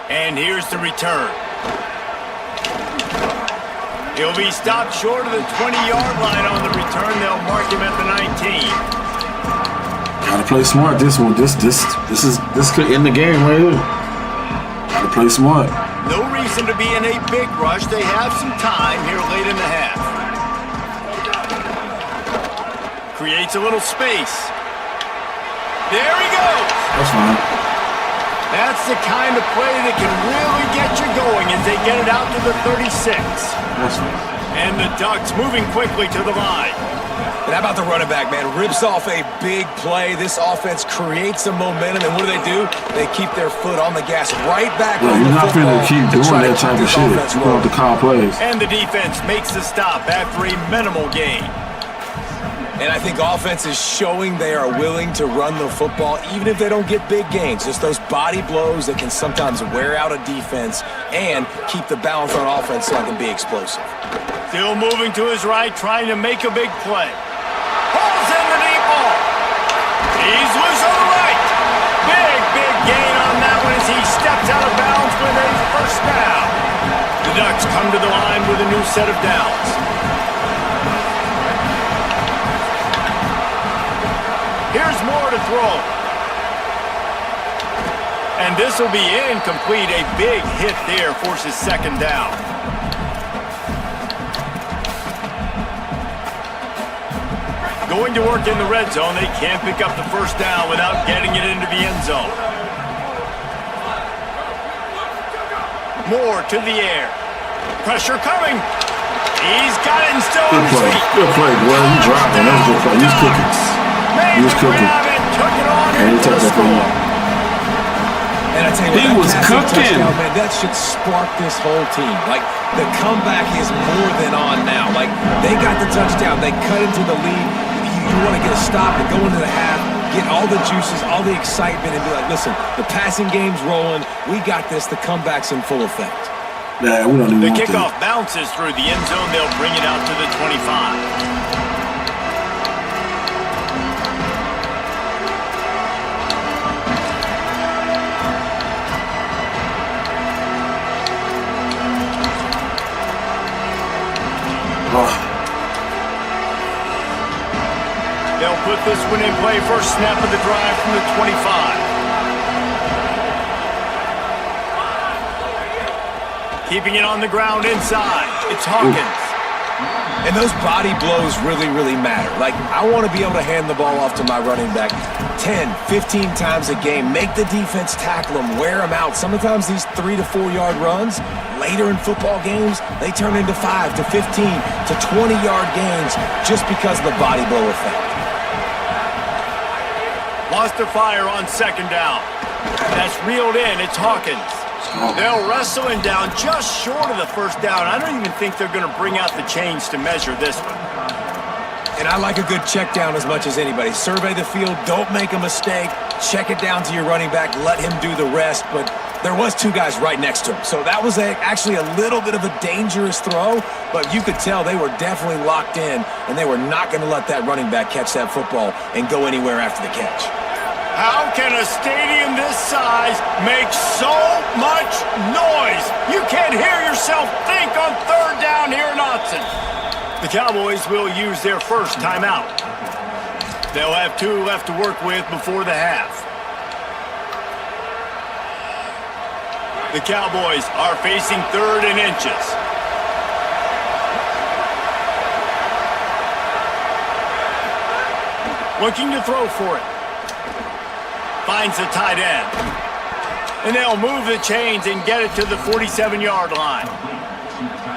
And here's the return. He'll be stopped short of the 20-yard line on the return. They'll mark him at the 19. Gotta play smart this one. This could end the game right here. Gotta play smart. No reason to be in a big rush. They have some time here late in the half. Creates a little space. There he goes. That's fine. That's the kind of play that can really get you going as they get it out to the 36. That's fine. And the Ducks moving quickly to the line. And how about the running back, man? Rips off a big play. This offense creates some momentum, and what do? They keep their foot on the gas right back Well, on you're the not football finna keep to doing try to that type keep of this shit. offense You gonna have to rolling. call plays. And the defense makes the stop after a minimal gain. And I think offense is showing they are willing to run the football, even if they don't get big gains. Just those body blows that can sometimes wear out a defense and keep the balance on offense so it can be explosive. Still moving to his right, trying to make a big play. Pulls in the deep ball. He's loose on the right. Big gain on that one as he steps out of bounds with a first down. The Ducks come to the line with a new set of downs. Here's more to throw. And this will be incomplete. A big hit there forces second down. Going to work in the red zone. They can't pick up the first down without getting it into the end zone. Moore to the air. Pressure coming. He's got it and still on Good his play. feet. Good play, boy. You driving. That's a good play. He's cooking. Made He was the cooking. grab and took it on And he in for took the that from score. you. And I tell you what, He that was passing cooking. touchdown, man, that should spark this whole team. Like, the comeback is more than on now. Like, they got the touchdown. They cut into the lead. You want to get a stop and go into the half, get all the juices, all the excitement, and be like, listen, the passing game's rolling. We got this. The comeback's in full effect. Nah, we don't even The want kickoff that. bounces through the end zone. They'll bring it out to the 25. Oh, They'll put this one in play. First snap of the drive from the 25. Keeping it on the ground inside. It's Hawkins. And those body blows really, really matter. Like, I want to be able to hand the ball off to my running back 10, 15 times a game. Make the defense tackle them, wear them out. Sometimes these 3 to 4 yard runs, later in football games, they turn into 5 to 15 to 20 yard gains just because of the body blow effect. Lost their fire on second down. That's reeled in. It's Hawkins. They'll wrestle him down just short of the first down. I don't even think they're going to bring out the chains to measure this one. And I like a good check down as much as anybody. Survey the field, don't make a mistake, check it down to your running back, let him do the rest. But there was 2 guys right next to him. So that was actually a little bit of a dangerous throw, but you could tell they were definitely locked in, and they were not going to let that running back catch that football and go anywhere after the catch. How can a stadium this size make so much noise? You can't hear yourself think on third down here in Autzen. The Cowboys will use their first timeout. They'll have 2 left to work with before the half. The Cowboys are facing 3rd and inches. Looking to throw for it. Finds the tight end. And they'll move the chains and get it to the 47-yard line.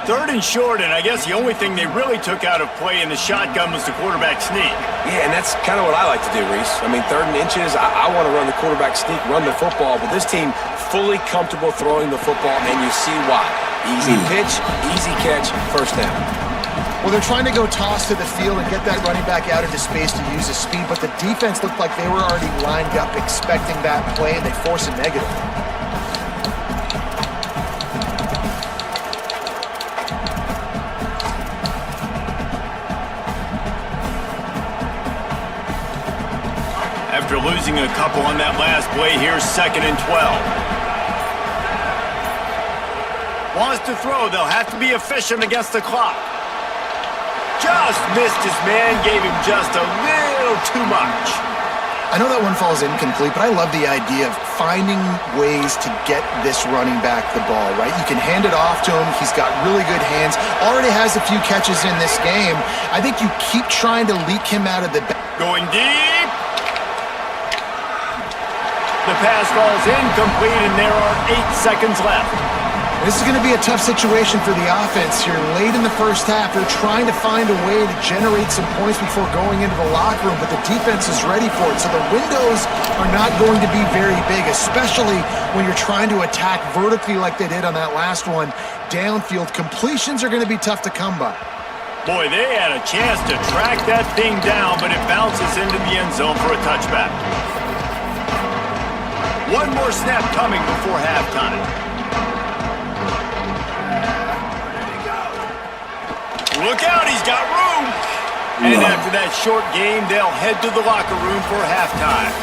3rd and short, and I guess the only thing they really took out of play in the shotgun was the quarterback sneak. Yeah, and that's kind of what I like to do, Reese. I mean, 3rd and inches, I want to run the quarterback sneak, run the football, but this team fully comfortable throwing the football, and you see why. Easy pitch, easy catch, first down. Well, they're trying to go toss to the field and get that running back out into space to use his speed, but the defense looked like they were already lined up expecting that play, and they force a negative. After losing a couple on that last play, here's 2nd and 12. Wants to throw. They'll have to be efficient against the clock. Just missed his man, gave him just a little too much. I know that one falls incomplete, but I love the idea of finding ways to get this running back the ball, right? You can hand it off to him. He's got really good hands. Already has a few catches in this game. I think you keep trying to leak him out of the back. Going deep. The pass falls incomplete, and there are 8 seconds left. This is going to be a tough situation for the offense here. Late in the first half, they're trying to find a way to generate some points before going into the locker room, but the defense is ready for it. So the windows are not going to be very big, especially when you're trying to attack vertically like they did on that last one. Downfield completions are going to be tough to come by. Boy, they had a chance to track that thing down, but it bounces into the end zone for a touchback. One more snap coming before halftime. Look out, he's got room. And after that short game, they'll head to the locker room for halftime.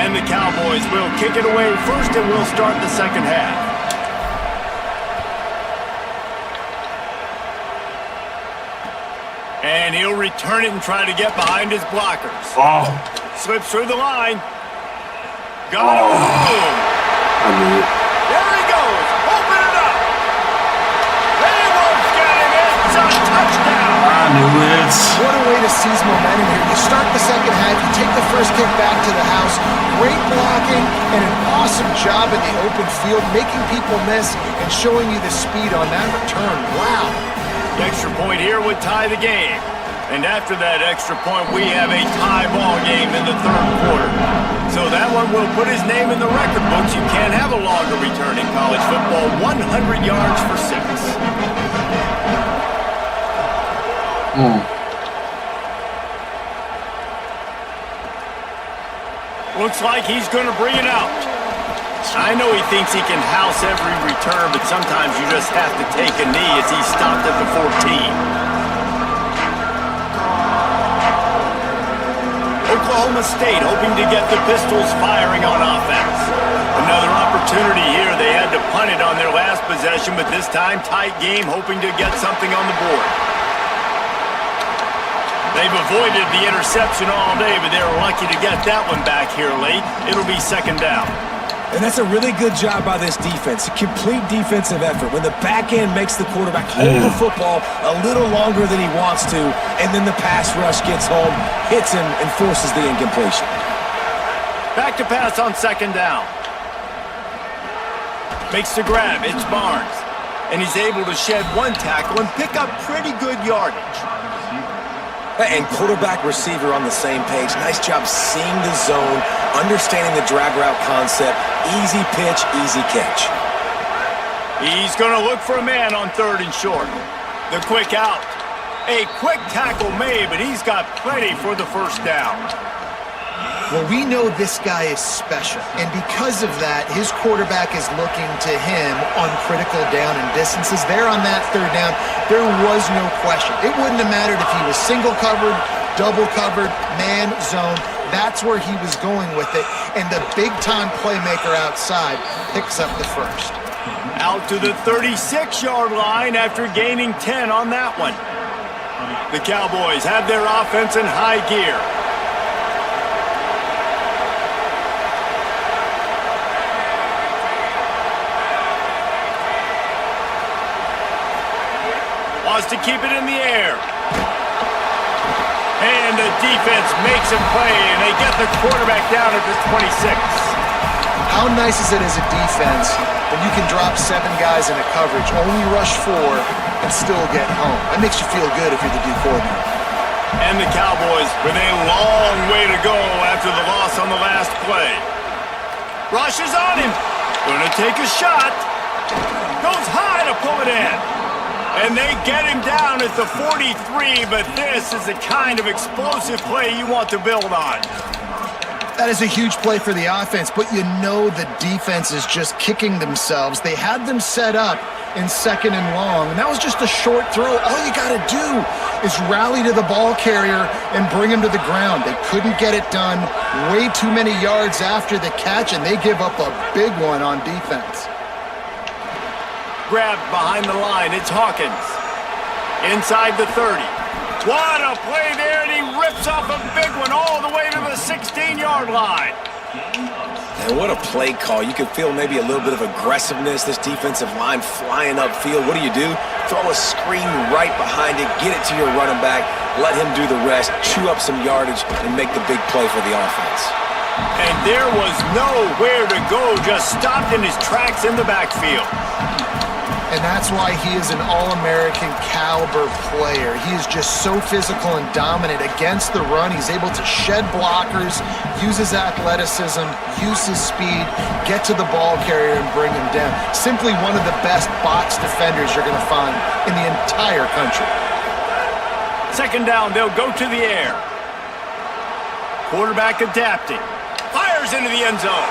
And the Cowboys will kick it away first, and we'll start the second half. And he'll return it and try to get behind his blockers. Oh. Slips through the line. Got it. Boom. I knew it. There he goes. Open it up. They won't get him. It's a touchdown. I knew it. What a way to seize momentum here. You start the second half, you take the first kick back to the house. Great blocking and an awesome job in the open field, making people miss and showing you the speed on that return. Wow. The extra point here would tie the game. And after that extra point, we have a tie ball game in the third quarter. So that one will put his name in the record books. You can't have a longer return in college football. 100 yards for 6. Looks like he's going to bring it out. I know he thinks he can house every return, but sometimes you just have to take a knee as he stopped at the 14. Oklahoma State hoping to get the Pistols firing on offense. Another opportunity here. They had to punt it on their last possession, but this time tight game, hoping to get something on the board. They've avoided the interception all day, but they were lucky to get that one back here late. It'll be second down. And that's a really good job by this defense. A complete defensive effort. When the back end makes the quarterback hold the football a little longer than he wants to, and then the pass rush gets home, hits him, and forces the incompletion. Back to pass on second down. Makes the grab. It's Barnes. And he's able to shed one tackle and pick up pretty good yardage. And quarterback receiver on the same page. Nice job seeing the zone, understanding the drag route concept. Easy pitch, easy catch. He's going to look for a man on third and short. The quick out. A quick tackle made, but he's got plenty for the first down. Well, we know this guy is special, and because of that, his quarterback is looking to him on critical down and distances. There on that third down, there was no question. It wouldn't have mattered if he was single covered, double covered, man, zone. That's where he was going with it, and the big-time playmaker outside picks up the first. Out to the 36-yard line after gaining 10 on that one. The Cowboys have their offense in high gear. Wants to keep it in the air. And the defense makes a play, and they get the quarterback down at the 26. How nice is it as a defense when you can drop 7 guys in a coverage, only rush 4, and still get home? That makes you feel good if you're the D coordinator. And the Cowboys with a long way to go after the loss on the last play. Rush is on him. Gonna take a shot. Goes high to pull it in. And they get him down at the 43, but this is the kind of explosive play you want to build on. That is a huge play for the offense, but you know the defense is just kicking themselves. They had them set up in 2nd and long, and that was just a short throw. All you got to do is rally to the ball carrier and bring him to the ground. They couldn't get it done. Way too many yards after the catch, and they give up a big one on defense. Grabbed behind the line, it's Hawkins. Inside the 30. What a play there, and he rips off a big one all the way to the 16-yard line. And what a play call. You can feel maybe a little bit of aggressiveness, this defensive line flying upfield. What do? Throw a screen right behind it, get it to your running back, let him do the rest, chew up some yardage, and make the big play for the offense. And there was nowhere to go, just stopped in his tracks in the backfield. And that's why he is an All-American caliber player. He is just so physical and dominant against the run. He's able to shed blockers, use his athleticism, use his speed, get to the ball carrier and bring him down. Simply one of the best box defenders you're going to find in the entire country. 2nd down, they'll go to the air. Quarterback adapting. Fires into the end zone.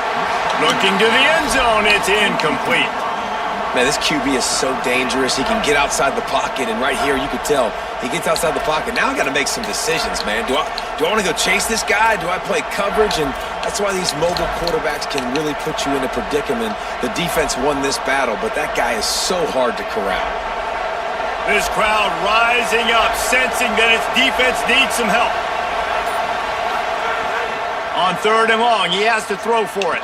Looking to the end zone, it's incomplete. Man, this QB is so dangerous. He can get outside the pocket, and right here you could tell he gets outside the pocket. Now I got to make some decisions, man. Do I want to go chase this guy? Do I play coverage? And that's why these mobile quarterbacks can really put you in a predicament. The defense won this battle, but that guy is so hard to corral. This crowd rising up, sensing that its defense needs some help. On 3rd and long, he has to throw for it.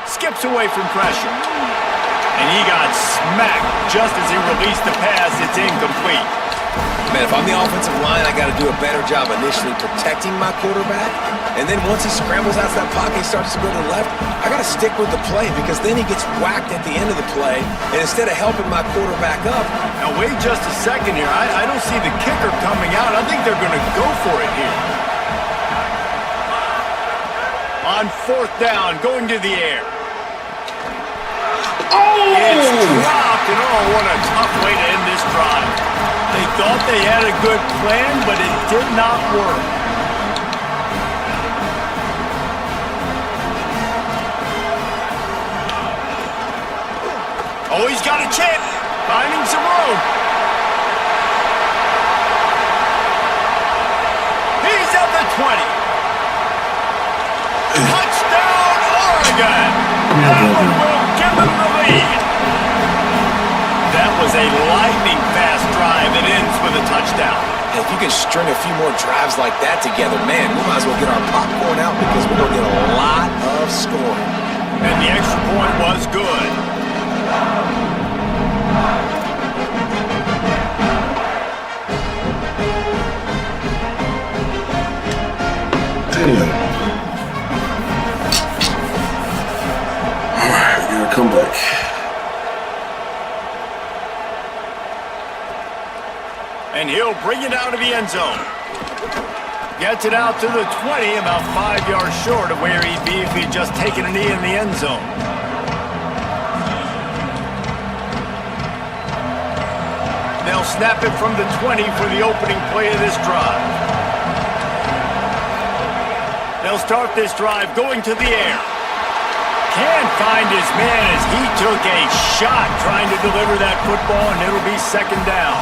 Skips away from pressure. And he got smacked just as he released the pass. It's incomplete. Man, if I'm the offensive line, I got to do a better job initially protecting my quarterback. And then once he scrambles out of that pocket and starts to go to the left, I got to stick with the play because then he gets whacked at the end of the play. And instead of helping my quarterback up. Now, wait just a second here. I don't see the kicker coming out. I think they're going to go for it here. On 4th down, going to the air. It's dropped, and oh, what a tough way to end this drive. They thought they had a good plan, but it did not work. Oh, he's got a chip, finding some room. He's at the 20. Touchdown, Oregon! That one will give them the lead. That was a lightning-fast drive that ends with a touchdown. And if you can string a few more drives like that together, man, we might as well get our popcorn out because we're going to get a lot of scoring. And the extra point was good. Damn. Alright, we gotta come back. And he'll bring it out of the end zone. Gets it out to the 20, about 5 yards short of where he'd be if he'd just taken a knee in the end zone. They'll snap it from the 20 for the opening play of this drive. They'll start this drive going to the air. Can't find his man as he took a shot trying to deliver that football, and it'll be 2nd down.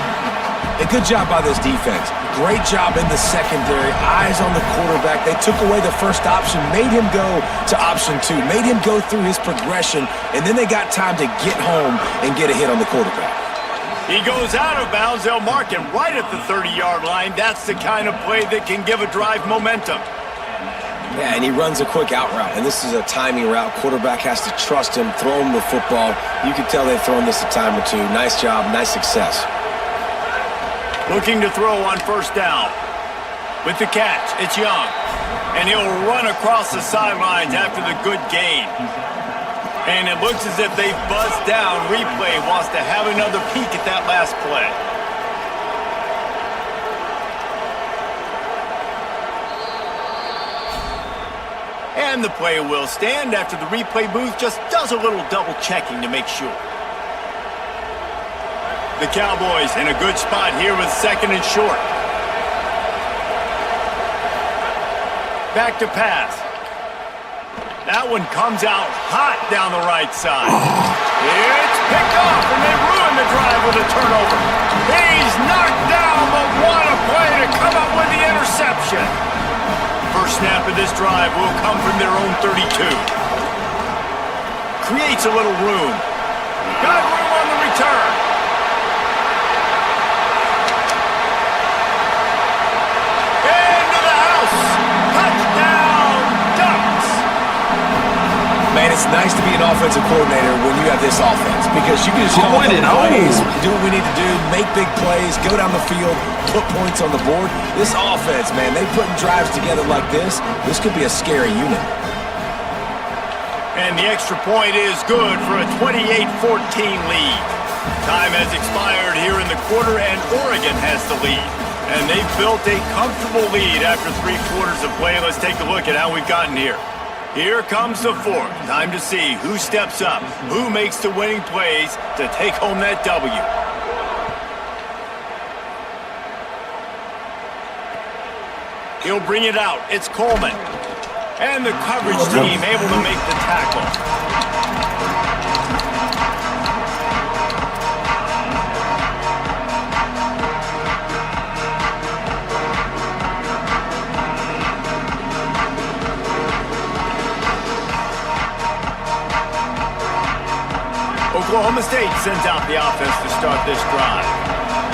A good job by this defense. Great job in the secondary. Eyes on the quarterback. They took away the first option, made him go to option 2, made him go through his progression, and then they got time to get home and get a hit on the quarterback. He goes out of bounds. They'll mark him right at the 30-yard line. That's the kind of play that can give a drive momentum. Yeah, and he runs a quick out route, and this is a timing route. Quarterback has to trust him, throw him the football. You can tell they've thrown this a time or two. Nice job, nice success. Looking to throw on first down. With the catch, it's Young. And he'll run across the sidelines after the good gain. And it looks as if they've buzzed down. Replay wants to have another peek at that last play. And the play will stand after the replay booth just does a little double checking to make sure. The Cowboys in a good spot here with second and short. Back to pass. That one comes out hot down the right side. It's picked off, and they ruin the drive with a turnover. He's knocked down, but what a play to come up with the interception. First snap of this drive will come from their own 32. Creates a little room. Got room on the return. Into the house. Touchdown, Ducks. Man, it's nice to be an offensive coordinator when you have this offense because you can just call up plays, do what we need to do, make big plays, go down the field, put points on the board. This offense, man, they putting drives together like this. This could be a scary unit. And the extra point is good for a 28-14 lead. Time has expired here in the quarter, and Oregon has the lead. And they've built a comfortable lead after 3 quarters of play. Let's take a look at how we've gotten here. Here comes the fourth. Time to see who steps up, who makes the winning plays to take home that W. He'll bring it out. It's Coleman. And the coverage team able to make the tackle. Oklahoma State sends out the offense to start this drive.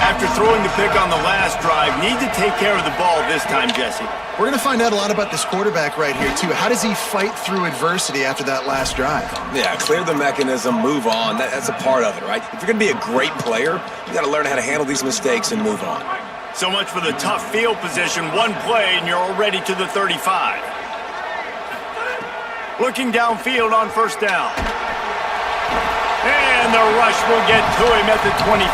After throwing the pick on the last drive, need to take care of the ball this time, Jesse. We're going to find out a lot about this quarterback right here, too. How does he fight through adversity after that last drive? Yeah, clear the mechanism, move on. That's a part of it, right? If you're going to be a great player, you got to learn how to handle these mistakes and move on. So much for the tough field position. One play, and you're already to the 35. Looking downfield on first down. And the rush will get to him at the 25.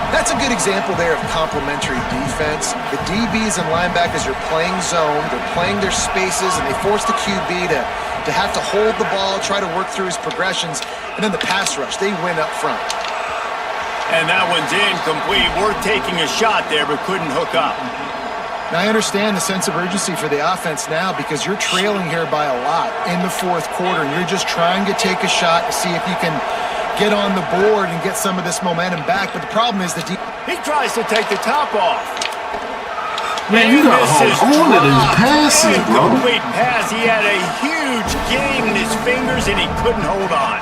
That's a good example there of complementary defense. The DBs and linebackers are playing zone, they're playing their spaces, and they force the QB to have to hold the ball, try to work through his progressions, and then the pass rush, they win up front. And that one's incomplete. We're taking a shot there, but couldn't hook up. Now, I understand the sense of urgency for the offense now because you're trailing here by a lot in the fourth quarter, and you're just trying to take a shot to see if you can get on the board and get some of this momentum back. But the problem is that he tries to take the top off. Man, you got to hold on to these passes, bro. Incomplete pass. He had a huge gain in his fingers, and he couldn't hold on.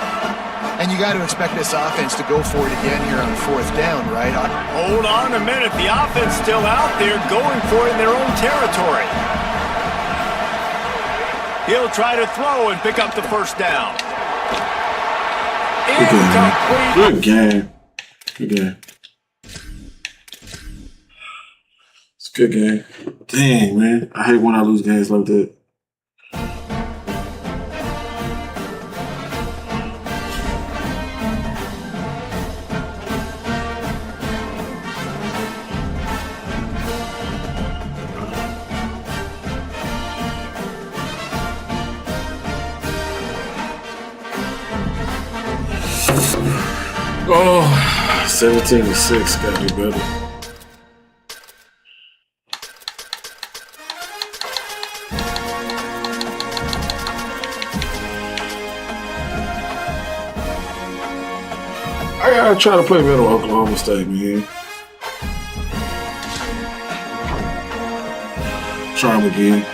And you got to expect this offense to go for it again here on fourth down, right? Hold on a minute. The offense still out there going for it in their own territory. He'll try to throw and pick up the first down. Incomplete. Good game. Good game. It's a good game. Dang, man. I hate when I lose games like that. Oh, 17-6 got to be better. I gotta try to play better with Oklahoma State, man. Try him again.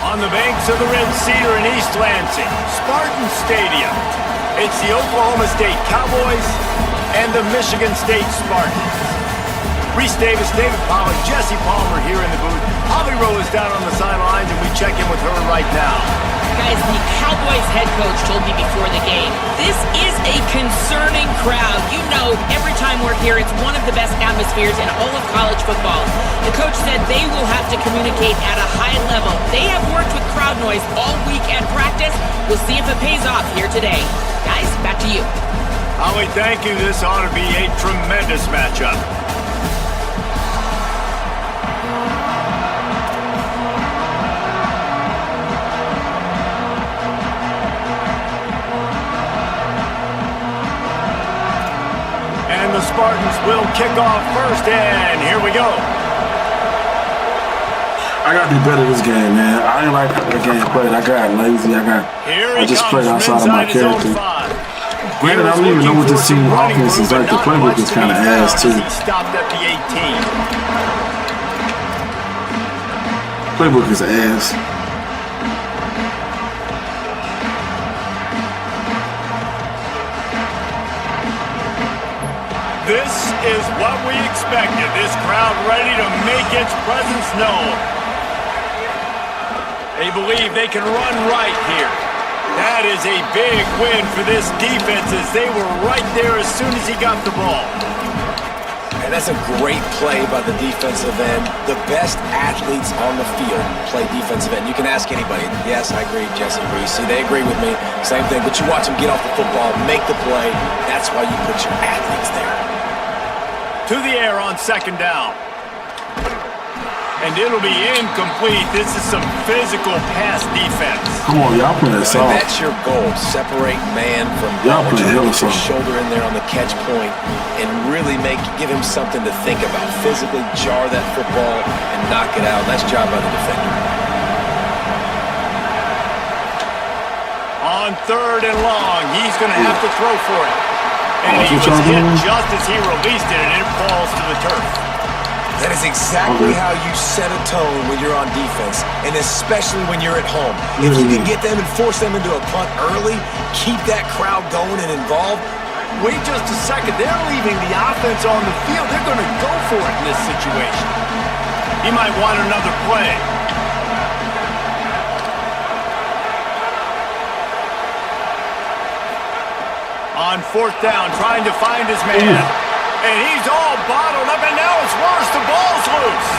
On the banks of the Red Cedar in East Lansing, Spartan Stadium. It's the Oklahoma State Cowboys and the Michigan State Spartans. Reese Davis, David Pollack, Jesse Palmer here in the booth. Holly Rowe is down on the sidelines, and we check in with her right now. Guys, the Cowboys head coach told me before the game, this is a concerning crowd. You know, every time we're here, it's one of the best atmospheres in all of college football. The coach said they will have to communicate at a high level. They have worked with crowd noise all week at practice. We'll see if it pays off here today. Guys, back to you. Holly, thank you. This ought to be a tremendous matchup. And the Spartans will kick off first, and here we go. I gotta do better this game, man. I ain't like how the game played. I got lazy. I just played outside of my character. Granted, I don't even know what this team offense is like. The playbook is kind of ass, too. Stopped at the 18. Playbook is ass. This is what we expected. This crowd ready to make its presence known. They believe they can run right here. That is a big win for this defense as they were right there as soon as he got the ball. And that's a great play by the defensive end. The best athletes on the field play defensive end. You can ask anybody. Yes, I agree, Jesse Reese. See, they agree with me. Same thing. But you watch them get off the football, make the play. That's why you put your athletes there. To the air on second down. And it'll be incomplete. This is some physical pass defense. Come on, y'all playing soft. That's your goal. Separate man from y'all ball. playing hella Put your soft. shoulder in there on the catch point and really give him something to think about. Physically jar that football and knock it out. Nice job by the defender. On third and long, he's going to have to throw for it. And he was hit just as he released it, and it falls to the turf. That is exactly how you set a tone when you're on defense, and especially when you're at home. If you can get them and force them into a punt early, keep that crowd going and involved. Wait just a second. They're leaving the offense on the field. They're going to go for it in this situation. He might want another play. On fourth down, trying to find his man. And he's all bottled up, and now it's worse. The ball's loose.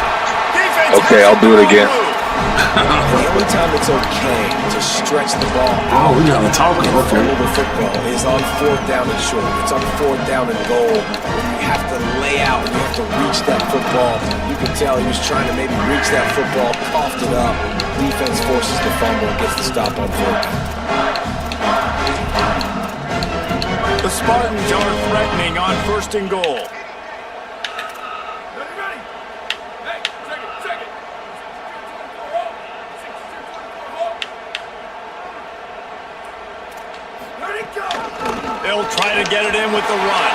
Defense okay, I'll do it again. The only time it's okay to stretch the ball Oh, we got a talker. Okay. the football is on fourth down and short. It's on fourth down and goal. When you have to lay out and you have to reach that football. You can tell he was trying to maybe reach that football, coughed it up. Defense forces the fumble and gets the stop on fourth down. The Spartans are threatening on first and goal. They'll try to get it in with the run.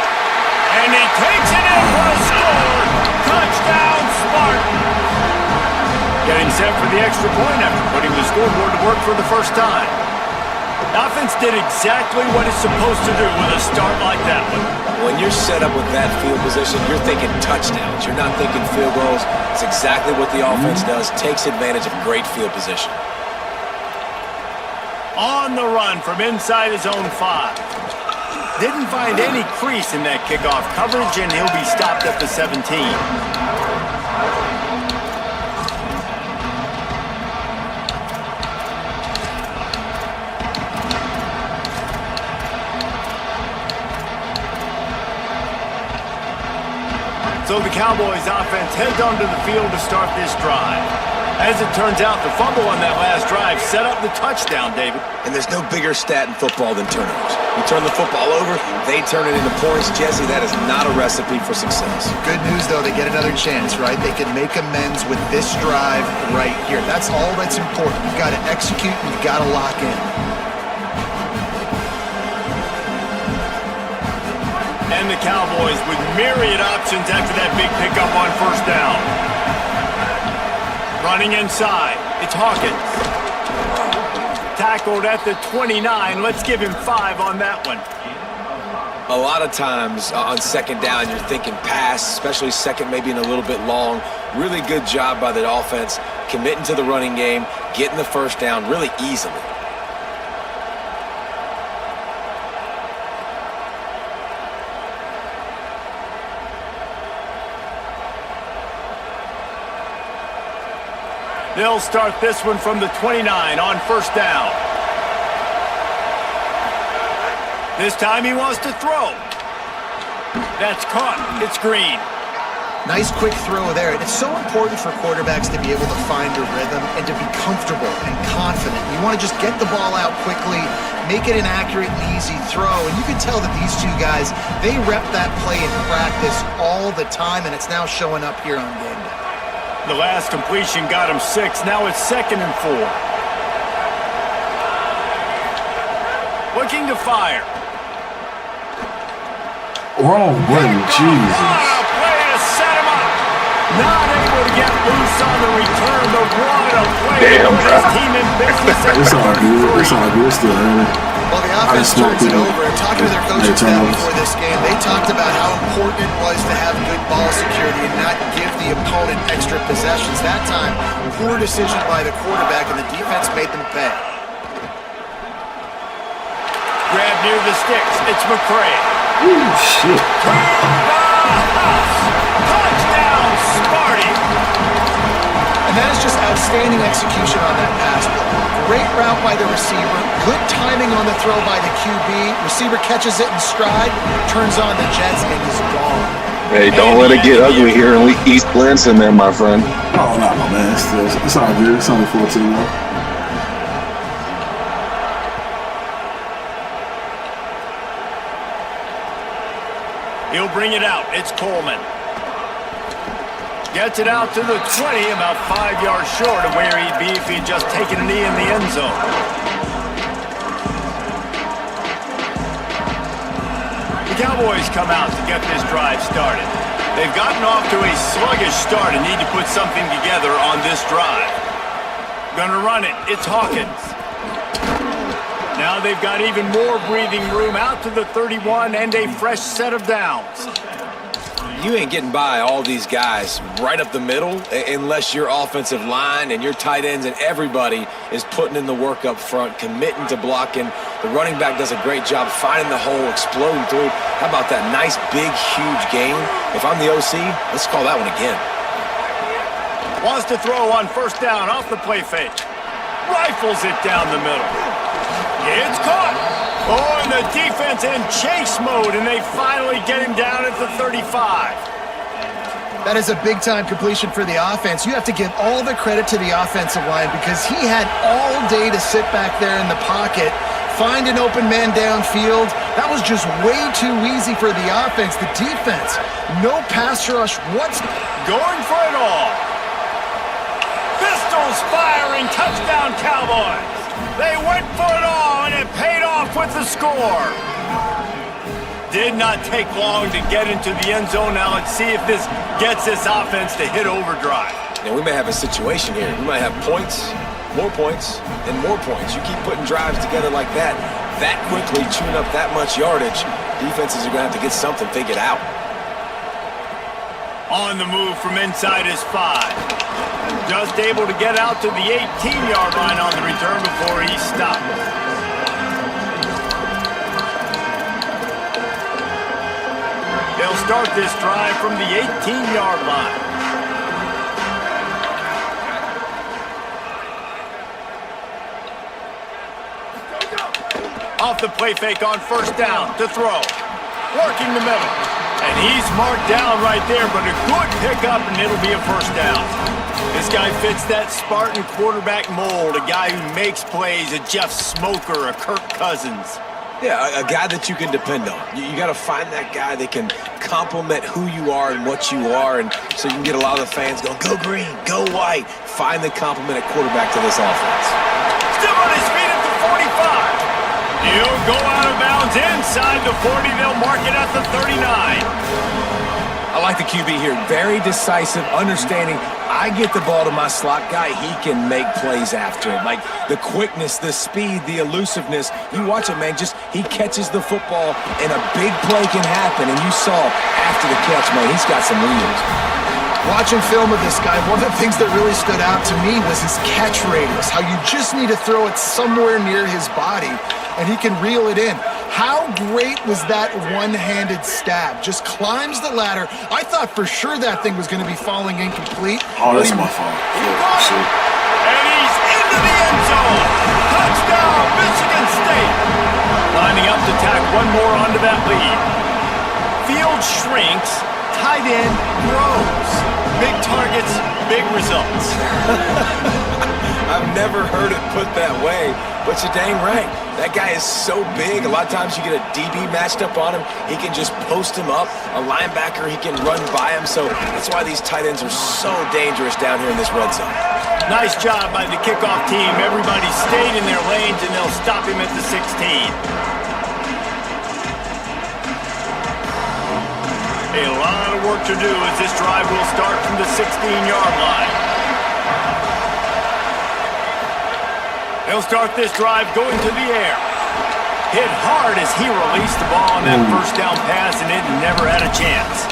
And he takes it in for a score. Touchdown, Spartans. Getting set for the extra point after putting the scoreboard to work for the first time. The offense did exactly what it's supposed to do with a start like that one. When you're set up with that field position, you're thinking touchdowns. You're not thinking field goals. It's exactly what the offense does. Takes advantage of great field position. On the run from inside his own 5. Didn't find any crease in that kickoff coverage, and he'll be stopped at the 17. So the Cowboys offense heads onto the field to start this drive. As it turns out, the fumble on that last drive set up the touchdown, David. And there's no bigger stat in football than turnovers. You turn the football over, they turn it into points. Jesse, that is not a recipe for success. Good news, though, they get another chance, right? They can make amends with this drive right here. That's all that's important. You've got to execute and you've got to lock in. And the Cowboys with myriad options after that big pickup on first down. Running inside, it's Hawkins. Tackled at the 29. Let's give him 5 on that one. A lot of times on second down, you're thinking pass, especially second maybe in a little bit long. Really good job by the offense, committing to the running game, getting the first down really easily. They'll start this one from the 29 on first down. This time he wants to throw. That's caught. It's Green. Nice quick throw there. It's so important for quarterbacks to be able to find a rhythm and to be comfortable and confident. You want to just get the ball out quickly, make it an accurate and easy throw. And you can tell that these two guys, they rep that play in practice all the time, and it's now showing up here on game day. The last completion got him 6. Now it's 2nd and 4. Looking to fire. Wrong button, Jesus. What a play to set him up. Not able to get loose on the return, but what a play to put his team in business. It's all good. It's all good. It's still early. Well, the offense turns it over. And talking to their coaches now before this game, they talked about how important it was to have good ball security and not give the opponent extra possessions. That time, poor decision by the quarterback, and the defense made them pay. Grab near the sticks. It's McCray. Ooh, shit. Touchdown, Sparty. And that is just outstanding execution on that pass play. Great route by the receiver, good timing on the throw by the QB. Receiver catches it in stride, turns on the jets, and is gone. Hey, don't let it get ugly here in East Lansing, man, my friend. Oh, no, man. It's all good. It's only 14 now. He'll bring it out. It's Coleman. Gets it out to the 20, about 5 yards short of where he'd be if he'd just taken a knee in the end zone. The Cowboys come out to get this drive started. They've gotten off to a sluggish start and need to put something together on this drive. Gonna run it. It's Hawkins. Now they've got even more breathing room out to the 31 and a fresh set of downs. You ain't getting by all these guys right up the middle unless your offensive line and your tight ends and everybody is putting in the work up front, committing to blocking. The running back does a great job finding the hole, exploding through. How about that nice, big, huge gain? If I'm the OC, let's call that one again. Wants to throw on first down off the play fake. Rifles it down the middle. It's caught. Oh, and the defense in chase mode, and they finally get him down at the 35. That is a big-time completion for the offense. You have to give all the credit to the offensive line because he had all day to sit back there in the pocket, find an open man downfield. That was just way too easy for the offense. The defense, no pass rush. What's going for it all? Pistols firing, touchdown Cowboys. They went for it all, and it paid off with the score. Did not take long to get into the end zone. Now let's see if this gets this offense to hit overdrive. Now we may have a situation here. We might have points, more points and more points. You keep putting drives together like that quickly, chewing up that much yardage, defenses are going to have to get something figured out. On the move from inside his 5. Just able to get out to the 18-yard line on the return before he stopped. They'll start this drive from the 18-yard line. Off the play fake on first down to throw. Working the middle. And he's marked down right there, but a good pickup, and it'll be a first down. This guy fits that Spartan quarterback mold, a guy who makes plays, a Jeff Smoker, a Kirk Cousins. Yeah, a guy that you can depend on. You got to find that guy that can complement who you are and what you are, and so you can get a lot of the fans going, go green, go white. Find the complement at quarterback to this offense. Still on his feet at the 45. He'll go out of bounds inside the 40. They'll mark it at the 39. I like the QB here. Very decisive, understanding. I get the ball to my slot guy. He can make plays after it. Like the quickness, the speed, the elusiveness. You watch it, man. Just he catches the football and a big play can happen. And you saw after the catch, man, he's got some wheels. Watching film of this guy, one of the things that really stood out to me was his catch radius, how you just need to throw it somewhere near his body, and he can reel it in. How great was that one-handed stab? Just climbs the ladder. I thought for sure that thing was going to be falling incomplete. Oh, that's my fault. And he's into the end zone. Touchdown, Michigan State. Lining up to tack one more onto that lead. Field shrinks, tight end grows. Big targets, big results. I've never heard it put that way, but you're dang right. That guy is so big. A lot of times you get a DB matched up on him. He can just post him up. A linebacker, he can run by him. So that's why these tight ends are so dangerous down here in this red zone. Nice job by the kickoff team. Everybody stayed in their lanes, and they'll stop him at the 16. A lot of work to do as this drive will start from the 16-yard line. They'll start this drive going to the air. Hit hard as he released the ball on that first down pass, and it never had a chance.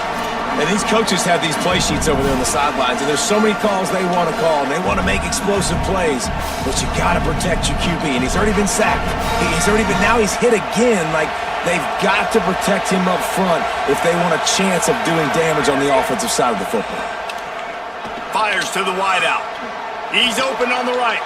And these coaches have these play sheets over there on the sidelines, and there's so many calls they want to call, and they want to make explosive plays, but you got to protect your QB, and he's already been sacked. Now he's hit again. Like, they've got to protect him up front if they want a chance of doing damage on the offensive side of the football. Fires to the wideout. He's open on the right.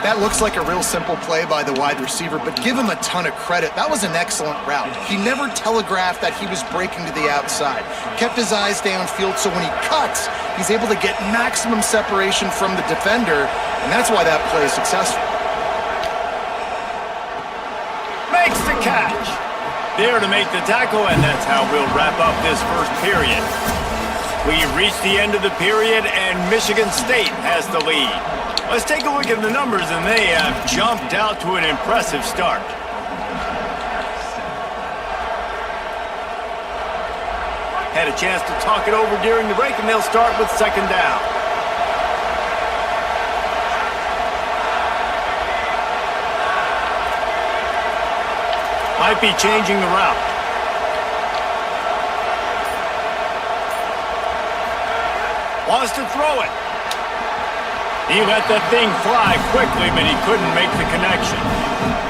That looks like a real simple play by the wide receiver, but give him a ton of credit. That was an excellent route. He never telegraphed that he was breaking to the outside. Kept his eyes downfield, so when he cuts, he's able to get maximum separation from the defender, and that's why that play is successful. Makes the catch. There to make the tackle, and that's how we'll wrap up this first period. We've reached the end of the period, and Michigan State has the lead. Let's take a look at the numbers, and they have jumped out to an impressive start. Had a chance to talk it over during the break, and they'll start with second down. Might be changing the route. Wants to throw it. He let that thing fly quickly, but he couldn't make the connection.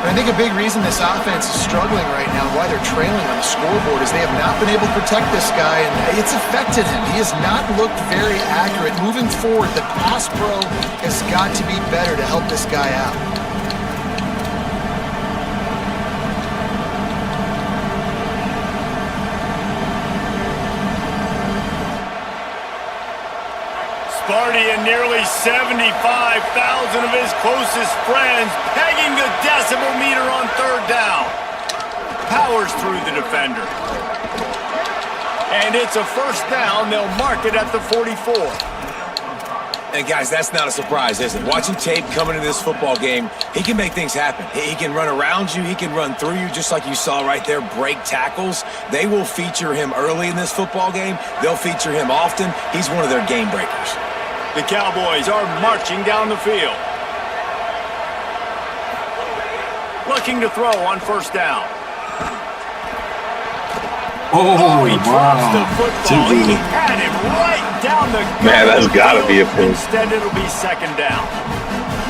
I think a big reason this offense is struggling right now, why they're trailing on the scoreboard, is they have not been able to protect this guy, and it's affected him. He has not looked very accurate. Moving forward, the pass pro has got to be better to help this guy out. Sparty and nearly 75,000 of his closest friends pegging the decibel meter on third down. Powers through the defender. And it's a first down. They'll mark it at the 44. And guys, that's not a surprise, is it? Watching tape coming into this football game, he can make things happen. He can run around you, he can run through you, just like you saw right there, break tackles. They will feature him early in this football game. They'll feature him often. He's one of their game breakers. The Cowboys are marching down the field. looking to throw on first down. Oh, He drops the wow. football. He had him right down the gut. Man, that's of the gotta be a field. pick. Instead, it'll be second down.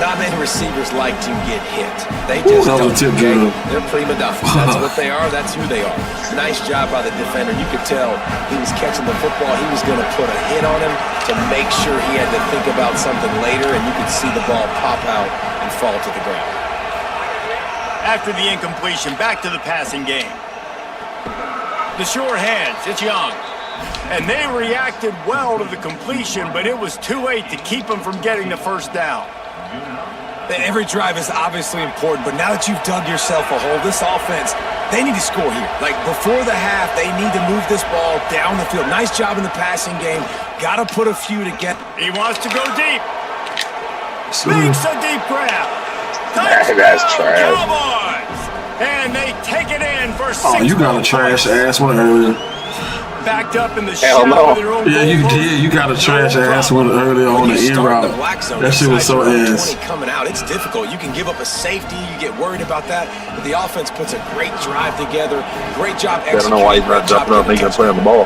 Not many receivers like to get hit. They Ooh, just that was don't. a tip Okay? drill. They're prima duffers. That's what they are. That's who they are. Nice job by the defender. You could tell he was catching the football. He was going to put a hit on him to make sure he had to think about something later, and you could see the ball pop out and fall to the ground. After the incompletion, back to the passing game. The sure hands, it's Young. And they reacted well to the completion, but it was too late to keep them from getting the first down. Every drive is obviously important, but now that you've dug yourself a hole, this offense, they need to score here. Like, before the half, they need to move this ball down the field. Nice job in the passing game. Got to put a few together. He wants to go deep. Makes a deep grab. That's trash. Cowboys! And they take it in for 6. Oh, you got a trash ass one earlier. Backed up in the Hell shadow no. of their own Yeah, you goal did. You got a trash ass one earlier on the You end start in route. the black zone, That shit was so inside your own ass. 20 coming out. It's difficult. You can give up a safety. You get worried about that. But the offense puts a great drive together. Great job I don't executing. know why he's not Great job jumping up making a getting play on the ball.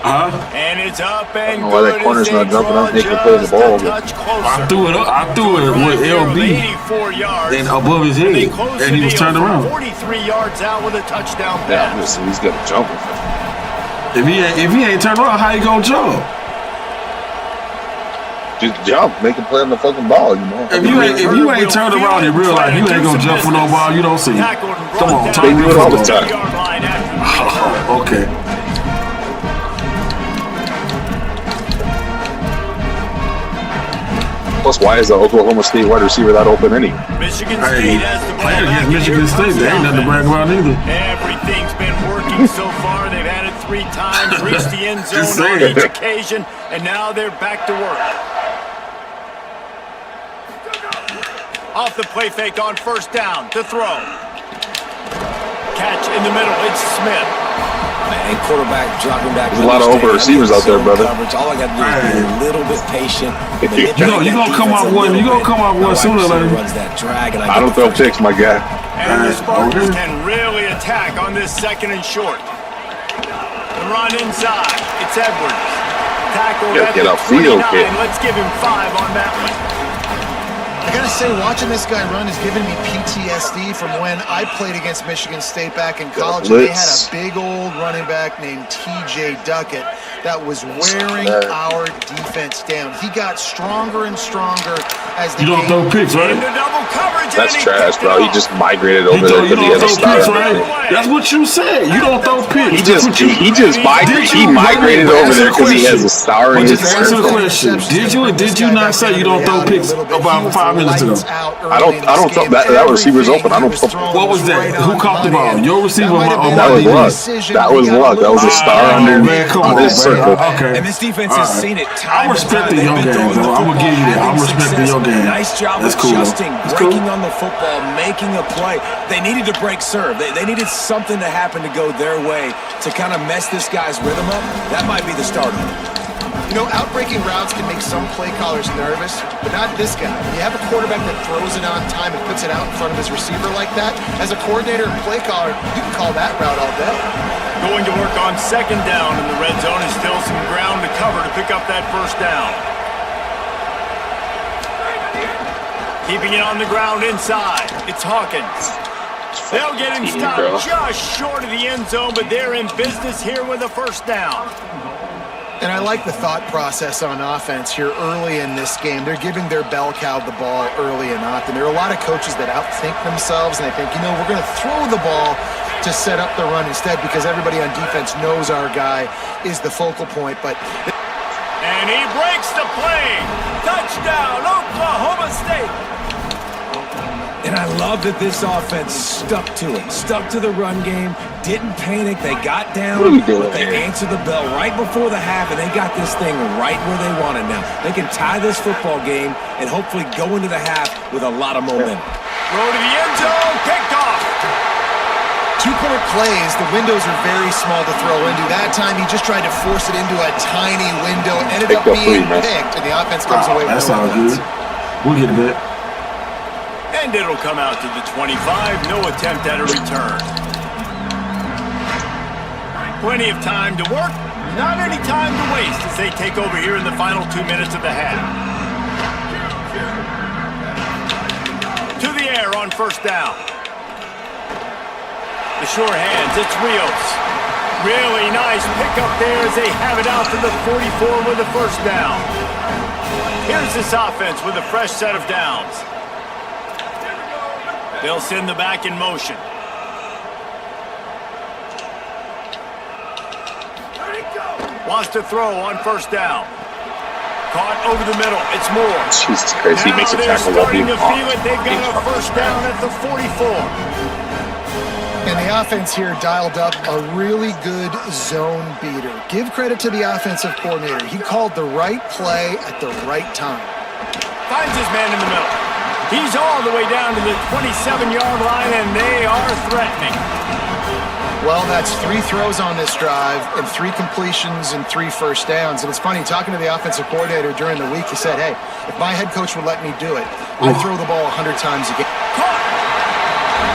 Huh? And it's up and I don't know why that good corner's as not they jumping draw up, making a play on the just a ball. touch closer. I threw it up. I threw it Right with there with LB 84 yards. and above his And they head, close and the he was deal turned from around. 43 yards out with a touchdown Yeah, pass. he's got to jump. If he ain't turned around, how you gonna jump? Just jump, make a play on the fucking ball, you know. If you ain't turned around in real life, you ain't gonna jump for no ball you don't see. Tackled and Come on, brought talk down They do it all the to time. 50-yard line after the Oh, okay. Plus, why is the Oklahoma State wide receiver that open anyway? Michigan Hey, State has the ball playing back. against Michigan State, they ain't nothing to brag about either. Everything's been working so far. They've had it 3 times, reached the end zone Just on saying. each occasion, and now they're back to work. Off the play fake on first down to throw. Catch in the middle. It's Smith. And quarterback dropping back. There's a lot of open receivers out there, brother. Coverage. All I got to do is be a little bit patient. You gonna come out one. You gonna come out one sooner or later. Runs that drag, and I don't throw picks, my guy. And the Spartans Okay. can really attack on this second and short. The run inside. It's Edwards. Tackled Gotta at get the upfield, 29. kid. Let's give him 5 on that one. I gotta say, watching this guy run is giving me PTSD from when I played against Michigan State back in college. And they had blitz. a big old running back named TJ Duckett that was wearing our defense down. He got stronger and stronger as the You don't game. throw picks, right? Into double coverage. That's and he trash, picked bro. it He off. just migrated You over there don't because he has a throw picks, star. right? That's what you said. You don't throw picks. He That's just what you- he migrated But over answer there the because he has question. a star in But his just answer the circle. question. Did you or did you not say you don't throw picks about 5 minutes ago? I don't throw that receiver's open. I don't throw. What was that? Who caught the ball? Your receiver or my That was luck. defense? That was luck. That was a star under Man, come on, this man. circle. Okay. And this defense All has right. seen it I time and respect time. the young They've been game, throwing the though. I'm gonna football, give you that. having I respect the success. young game. Nice job That's cool, though. adjusting, That's cool. breaking on the football, making a play. They needed to break serve. They needed something to happen to go their way to kind of mess this guy's rhythm up. That might be the start of it. You know, outbreaking routes can make some play callers nervous, but not this guy. When you have a quarterback that throws it on time and puts it out in front of his receiver like that, as a coordinator and play caller, you can call that route all day. Going to work on second down in the red zone is still some ground to cover to pick up that first down. Keeping it on the ground inside. It's Hawkins. They'll get him stopped just short of the end zone, but they're in business here with a first down. And I like the thought process on offense here early in this game. They're giving their bell cow the ball early and often. There are a lot of coaches that outthink themselves, and they think, you know, we're going to throw the ball to set up the run instead because everybody on defense knows our guy is the focal point. But And he breaks the play. Touchdown, Oklahoma State. And I love that this offense stuck to it, stuck to the run game, didn't panic. They got down, What are we doing but they here? answered the bell right before the half, and they got this thing right where they want it now. They can tie this football game and hopefully go into the half with a lot of momentum. Throw to the end zone, picked off. two-point plays, the windows are very small to throw into. That time, he just tried to force it into a tiny window, ended up Picked up being three, man. picked, and the offense comes away with That no sounds points. good. We'll get it back. And it'll come out to the 25. No attempt at a return. Plenty of time to work. Not any time to waste as they take over here in the final 2 minutes of the half. To the air on first down. The sure hands, it's Rios. Really nice pickup there as they have it out to the 44 with the first down. Here's this offense with a fresh set of downs. They'll send the back in motion. Wants to throw on first down. Caught over the middle. It's Moore. Jesus Christ, he makes a tackle while being starting to feel it. They've got a first down at the 44. And the offense here dialed up a really good zone beater. Give credit to the offensive coordinator. He called the right play at the right time. Finds his man in the middle. He's all the way down to the 27-yard line, and they are threatening. Well, that's 3 throws on this drive and 3 completions and 3 first downs. And it's funny, talking to the offensive coordinator during the week, he said, hey, if my head coach would let me do it, I'd throw the ball 100 times a game.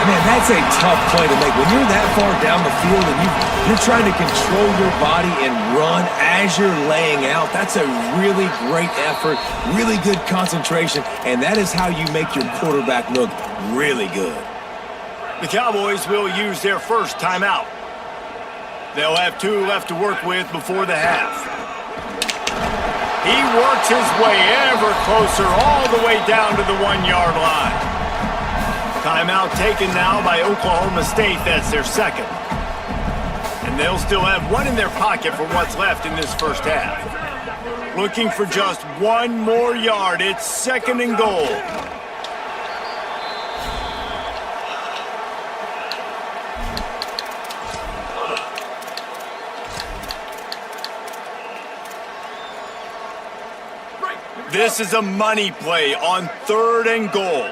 Man, that's a tough play to make. When you're that far down the field and you're trying to control your body and run as you're laying out, that's a really great effort, really good concentration, and that is how you make your quarterback look really good. The Cowboys will use their first timeout. They'll have 2 left to work with before the half. He works his way ever closer all the way down to the 1-yard line. Timeout taken now by Oklahoma State. That's their second. And they'll still have 1 in their pocket for what's left in this first half. Looking for just 1 more yard. It's second and goal. This is a money play on 3rd and goal.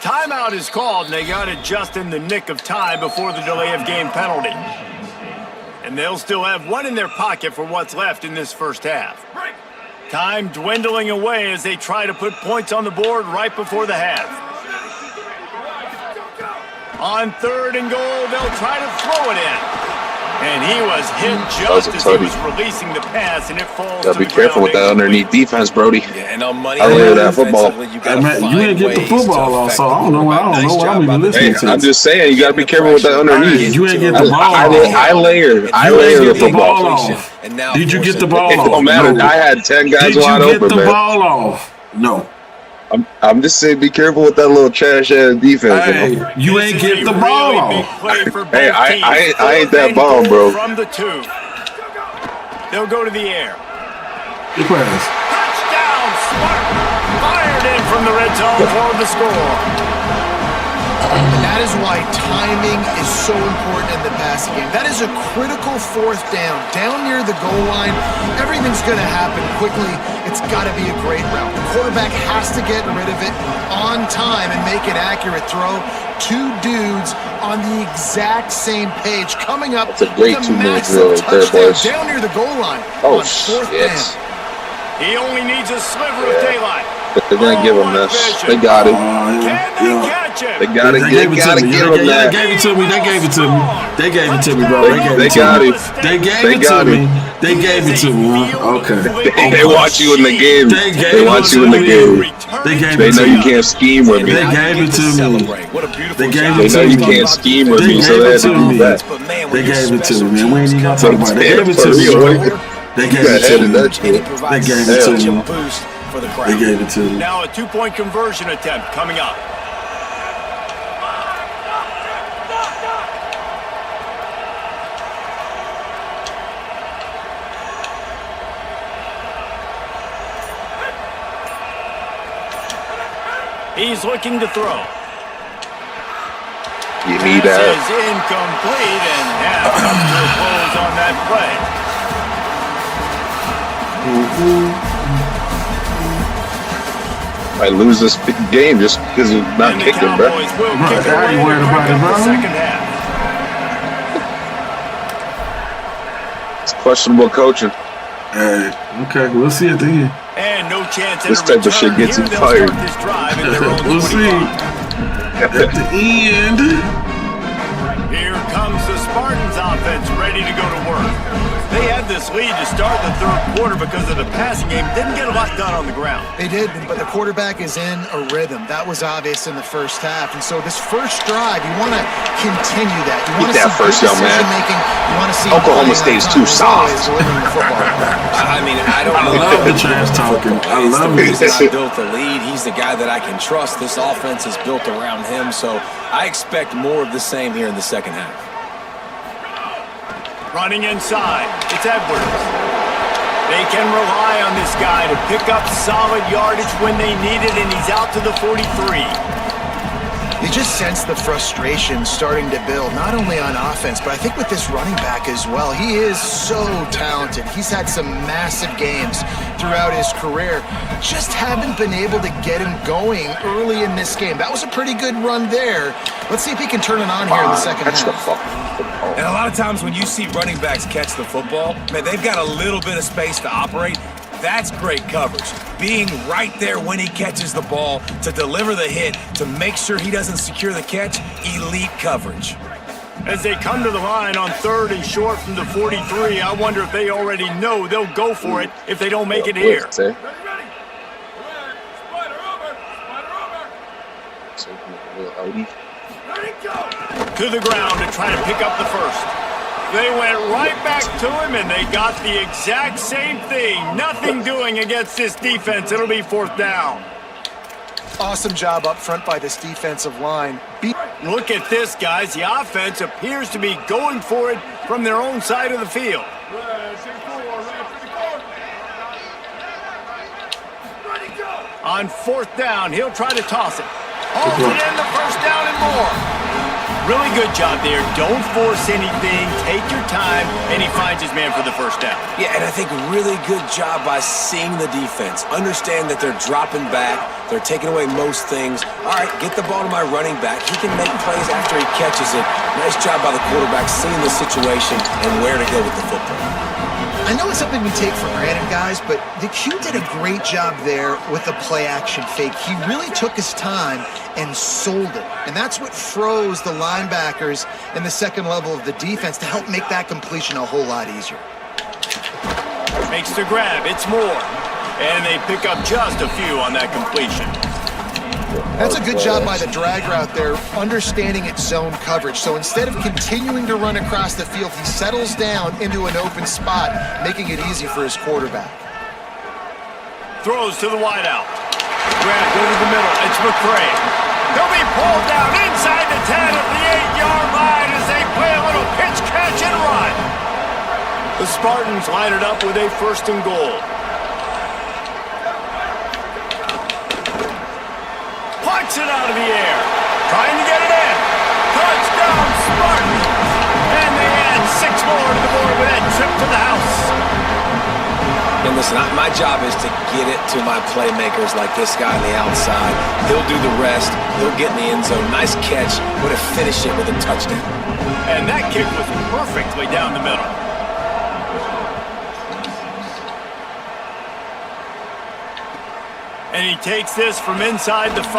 Timeout is called, and they got it just in the nick of time before the delay of game penalty. And they'll still have 1 in their pocket for what's left in this first half. Time dwindling away as they try to put points on the board right before the half. On 3rd and goal, they'll try to throw it in. And he was hit just as he was releasing the pass, and it falls Gotta be careful with that underneath defense, Brody. Yeah, and on money, I hear that football. Hey, man, you didn't get the football off, so I don't know what I'm even listening to. I'm just saying, you gotta be careful with that underneath. You ain't get the ball off. I layer the football. off. Did you get the ball off? It don't matter. No. I had 10 guys Did wide you open, get the man. ball off? No. I'm just saying, be careful with that little trash ass defense. Hey, You know? you ain't get the ball off. Hey, I ain't that bomb, bro. From the 2. They'll go to the air. Good pass. Touchdown, Smart. Fired in from the red zone for the score. And that is why timing is so important in the passing game. That is a critical 4th down. Down near the goal line, everything's going to happen quickly. It's got to be a great route. The quarterback has to get rid of it on time and make an accurate throw. 2 dudes on the exact same page coming up. That's a great with 2-minute massive drill right there, touchdown boys. down near the goal line Oh, on 4th shit. down. He only needs a sliver of daylight. They're gonna give him this. They got it. Can they catch him? They gotta They give gave it to me. him They that. gave it to me. They gave it to me. They gave it to me, bro. They got it. They gave They it to got me. it. They gave it to me. Huh? Okay. They watch you in the game. They watch you in the game. They gave They it know to you me. can't scheme with me. They gave it to me. What a beautiful They gave job. it They know to you me. can't scheme with They me, so gave they it had to to do me. that. But man, They when you're gave it to special me, man. We ain't even gonna talk about it. They Yeah, gave it for to me, real, bro. boy. They You gave got it to headed me. that shit. They gave it to such a me. boost for the crowd. They gave it to me. Now a 2-point conversion attempt coming up. He's looking to throw. You need This that. is incomplete, and half comes to a close on that play. I lose this game just because of not And the kicking, bro. Cowboys will Bro, kick it I ain't away worried to about break it, up the bro. second half. Questionable coaching. Hey, okay, we'll see at the end. And no chance This at a type of shit return gets here. him They'll fired. start this drive at their own We'll see. 25. At the end. Here comes the Spartans offense ready to go to work. They had this lead to start the third quarter because of the passing game. Didn't get a lot done on the ground. They did, but the quarterback is in a rhythm. That was obvious in the first half. And so this first drive, you want to continue that. You want to Get that see first good down, man. decision-making. You want to see Oklahoma playing State's on too time, as always, soft. delivering the football. I mean, I don't I know. love the trash talking. I It's love the reason I it. built the lead. He's the guy that I can trust. This offense is built around him, so I expect more of the same here in the second half. Running inside, it's Edwards. They can rely on this guy to pick up solid yardage when they need it, and he's out to the 43. You just sense the frustration starting to build, not only on offense, but I think with this running back as well. He is so talented. He's had some massive games throughout his career. Just haven't been able to get him going early in this game. That was a pretty good run there. Let's see if he can turn it on here in the second Catch the half. fucking football. And a lot of times when you see running backs catch the football, man, they've got a little bit of space to operate. That's great coverage. Being right there when he catches the ball to deliver the hit, to make sure he doesn't secure the catch, elite coverage. As they come to the line on third and short from the 43, I wonder if they already know they'll go for it if they don't make it here. Say. To the ground to try to pick up the first. They went right back to him, and they got the exact same thing. Nothing doing against this defense. It'll be fourth down. Awesome job up front by this defensive line. Look at this, guys. The offense appears to be going for it from their own side of the field. On fourth down, he'll try to toss it. Hauls it in the first down and more. Really good job there. Don't force anything. Take your time, and he finds his man for the first down. Yeah, and I think really good job by seeing the defense. Understand that they're dropping back. They're taking away most things. All right, get the ball to my running back. He can make plays after he catches it. Nice job by the quarterback seeing the situation and where to go with the football. I know it's something we take for granted, guys, but the Q did a great job there with the play-action fake. He really took his time and sold it. And that's what froze the linebackers in the second level of the defense to help make that completion a whole lot easier. Makes the grab. It's Moore. And they pick up just a few on that completion. That's a good job by the drag route there, understanding its zone coverage. So instead of continuing to run across the field, he settles down into an open spot, making it easy for his quarterback. Throws to the wideout. Grabbed over the middle. It's McCray. He'll be pulled down inside the 10 at the 8-yard line as they play a little pitch, catch, and run. The Spartans line it up with a first and goal. Punts it out of the air. Trying to get it in. Touchdown, Spartans. And they add 6 more to the board with that trip to the house. And listen, my job is to get it to my playmakers like this guy on the outside. He'll do the rest. He'll get in the end zone. Nice catch. Would have finished it with a touchdown. And that kick was perfectly down the middle. And he takes this from inside the 5.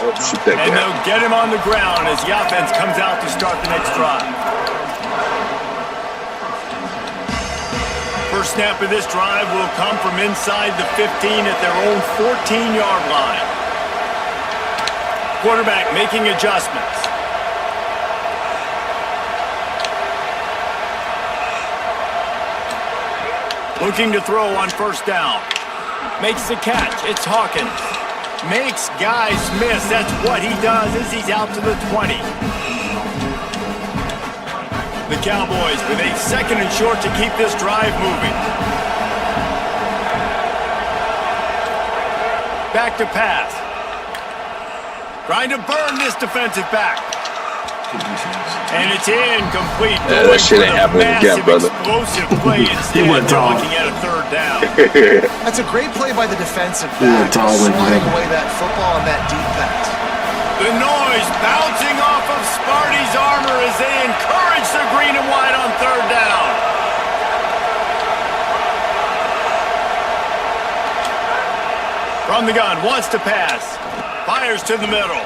Oh, shoot that And guy. they'll get him on the ground as the offense comes out to start the next drive. First snap of this drive will come from inside the 15 at their own 14-yard line. Quarterback making adjustments. Looking to throw on first down. Makes the catch. It's Hawkins. Makes guys miss. That's what he does as he's out to the 20. The Cowboys with a second and short to keep this drive moving. Back to pass. Trying to burn this defensive back. And it's incomplete. Yeah, that shit ain't happening again, brother. Explosive play instead. went They're tall. looking at a third down. That's a great play by the defensive Yeah, back, tall like swatting that. away that football on that deep pass. The noise bouncing off of Sparty's armor as they encourage the green and white on third down. From the gun, wants to pass. Fires to the middle.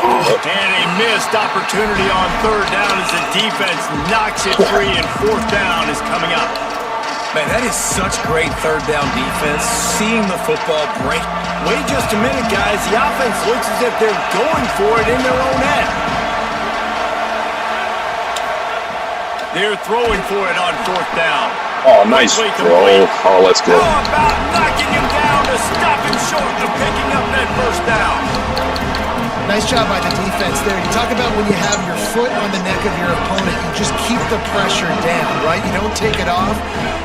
And a missed opportunity on third down as the defense knocks it free, and fourth down is coming up. Man, that is such great third down defense. Seeing the football break. Wait just a minute, guys. The offense looks as if they're going for it in their own end. They're throwing for it on fourth down. Oh, nice throw. Oh, let's go. How about knocking him down to stop him short of picking up that first down? Nice job by the defense there. You talk about when you have your foot on the neck of your opponent, you just keep the pressure down, right? You don't take it off.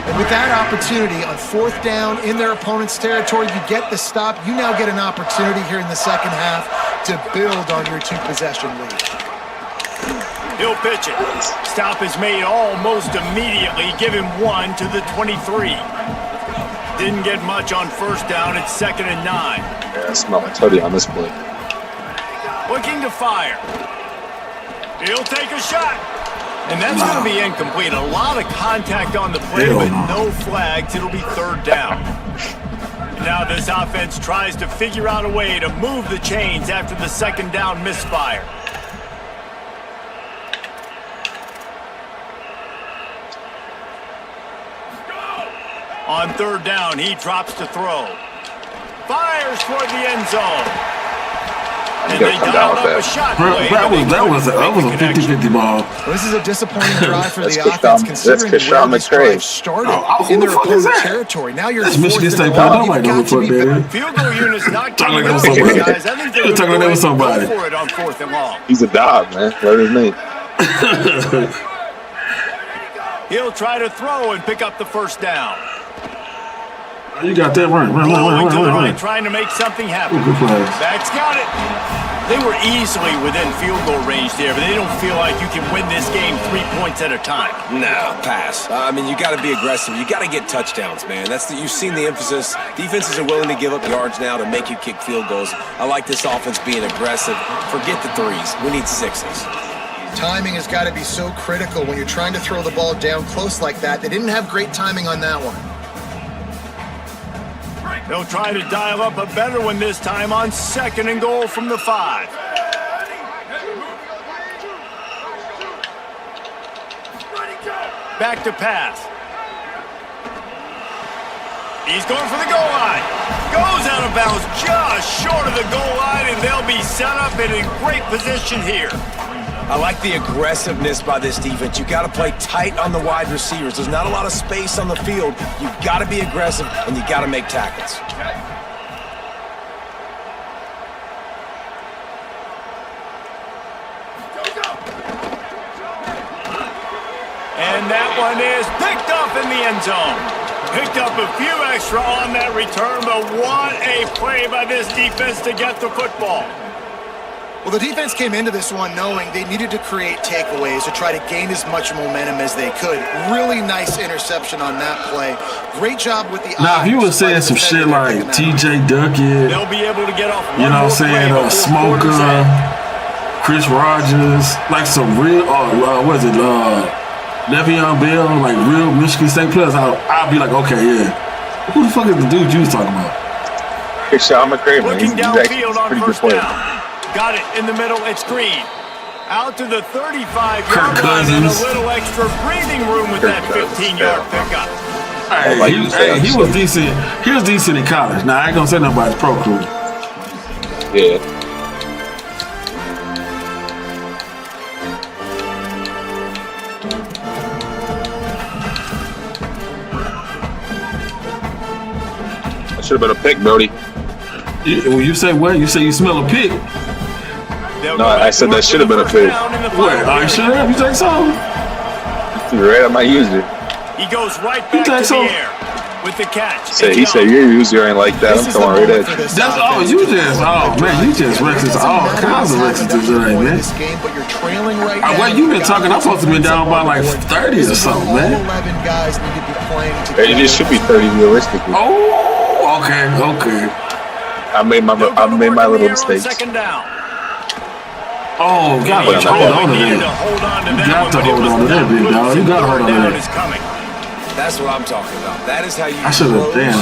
And with that opportunity on fourth down in their opponent's territory, you get the stop. You now get an opportunity here in the second half to build on your two-possession lead. He'll pitch it. Stop is made almost immediately. Give him 1 to the 23. Didn't get much on first down. It's 2nd and 9. Yeah, I smell a tutty on this play. Looking to fire. He'll take a shot. And that's going to be incomplete. A lot of contact on the play, but no flags. It'll be third down. Now this offense tries to figure out a way to move the chains after the second down misfire. On third down, he drops to throw. Fires toward the end zone. And they dialed up a shot play. That was a 50-50 ball. Well, this is a disappointing drive for the That's offense, considering that's where Kashawn this McCray. drive started who in the their fuck is opponent's that? territory. Now you're That's fourth Michigan and State long. Nobody You've know got the to be fuck better. that Field goal unit's not Talking getting like up, somebody. guys. I think they're Talking like going to somebody. go for it on fourth and long. He's a dog, man. Learn his name. He'll try to throw and pick up the first down. You got that run. Rolling to the right, trying to make something happen. Good plays. Back's got it. They were easily within field goal range there, but they don't feel like you can win this game 3 points at a time. No, pass. I mean, you got to be aggressive. You got to get touchdowns, man. You've seen the emphasis. Defenses are willing to give up yards now to make you kick field goals. I like this offense being aggressive. Forget the threes. We need sixes. Timing has got to be so critical when you're trying to throw the ball down close like that. They didn't have great timing on that one. They'll try to dial up a better one this time on 2nd and goal from the 5. Back to pass. He's going for the goal line. Goes out of bounds just short of the goal line, and they'll be set up and in great position here. I like the aggressiveness by this defense. You got to play tight on the wide receivers. There's not a lot of space on the field. You got to be aggressive, and you got to make tackles. And that one is picked up in the end zone. Picked up a few extra on that return, but what a play by this defense to get the football. Well, the defense came into this one knowing they needed to create takeaways to try to gain as much momentum as they could. Really nice interception on that play. Great job with the Now, if you were saying some shit like T.J. Duckett, They'll be able to get off. you know what I'm saying, Smoker, Chris Rogers, like some real, what is it, Le'Veon Bell, like real Michigan State players, I'll be like, okay, yeah. Who the fuck is the dude you was talking about? Kashawn McCray, man. Looking He's actually downfield a on pretty good first player. down. Got it in the middle. It's Green. Out to the 35-yard Kirk line and a Cousins. little extra breathing room with that 15-yard pickup. Hey, like you said, he was decent. He was decent in college. Now, I ain't gonna say nothing about his pro career. Yeah. That should have been a pick, Brody. When you say what? You say you smell a pig? No, I said that should have been a pick. What? Are you sure? You think so? You're right, I might use it. He goes right back to the air with the catch. He said your user ain't like that. I'm This is the coming right moment at for you. this That's offense. you just racist. All kinds of racist today, man. This game, but you're trailing right Well, now. you been talking. I'm supposed to be down by like 30 or something, All man. 11 guys need to be playing It together. just should be 30 realistically. Oh, okay. I made my little mistakes. Second down. Oh, you gotta Put on hold on to Needed to that. hold on to You that got one, to but it hold was on to that, not big loose. dog. You gotta hold Third on to down that. is coming. That's what I'm talking about. That is how you I should've- close. damn.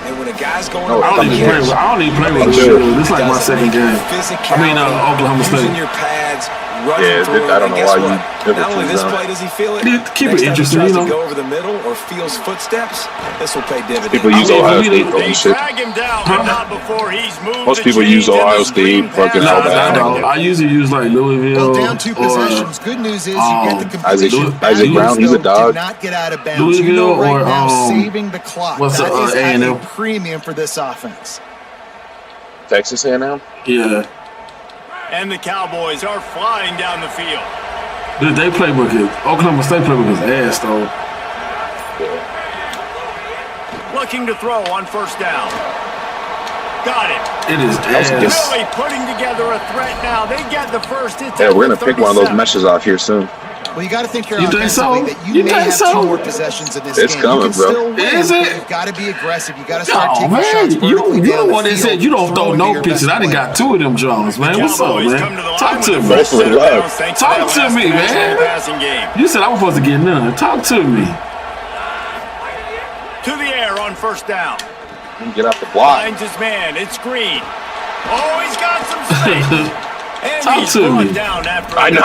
And when a guy's going No, I don't even play with. I don't even play with the Shield. This is like my second game. I mean, Oklahoma using State. your pads, Yeah, through I don't know why you never not only choose this them. play does he feel it. Keep it next time interesting, he you tries know. to go over the middle or feels footsteps, this will pay dividends. People use I mean, Ohio we State need- for They this shit. drag him down, but not before he's moved. Most the people use chains and Ohio the State screen fucking pass Nah, Alabama. out. no, I usually use like Louisville Well, down 2 or possessions. Good news is you get the completion. Isaac Brown, he's a Did dog. not get out of bounds. Louisville You know right or, now, saving the clock. what's That the, is at A&M? a premium for this offense. Texas A&M. yeah. And the Cowboys are flying down the field. They playbook is Oklahoma State playbook is ass though. Looking to throw on first down. Got it. It is was a ass. Really putting together a threat now. They get the first. It's Yeah, at we're the gonna pick one of those 37. meshes off here soon. Well, you got to think here You think so? offensively that you, You may think have so? 2 more possessions in this It's game. coming, you can bro. still win, Is but it? You've got to be aggressive. You got to start Oh taking man, shots vertically you down the the one that field, said you don't throw throwing to no your pitches. best I done player. got 2 of them Jones, man. What's up, Cowboys come to man? the Talk line to with a me. fresh Both set of of them. downs thanks Talk that to last me, connection man. Passing game. You said I was supposed to get none. Talk to me. To the air on first down. Get off the block. Finds his man. It's Green. Oh, he's got some space. And Talk he's to brought me. down after I a know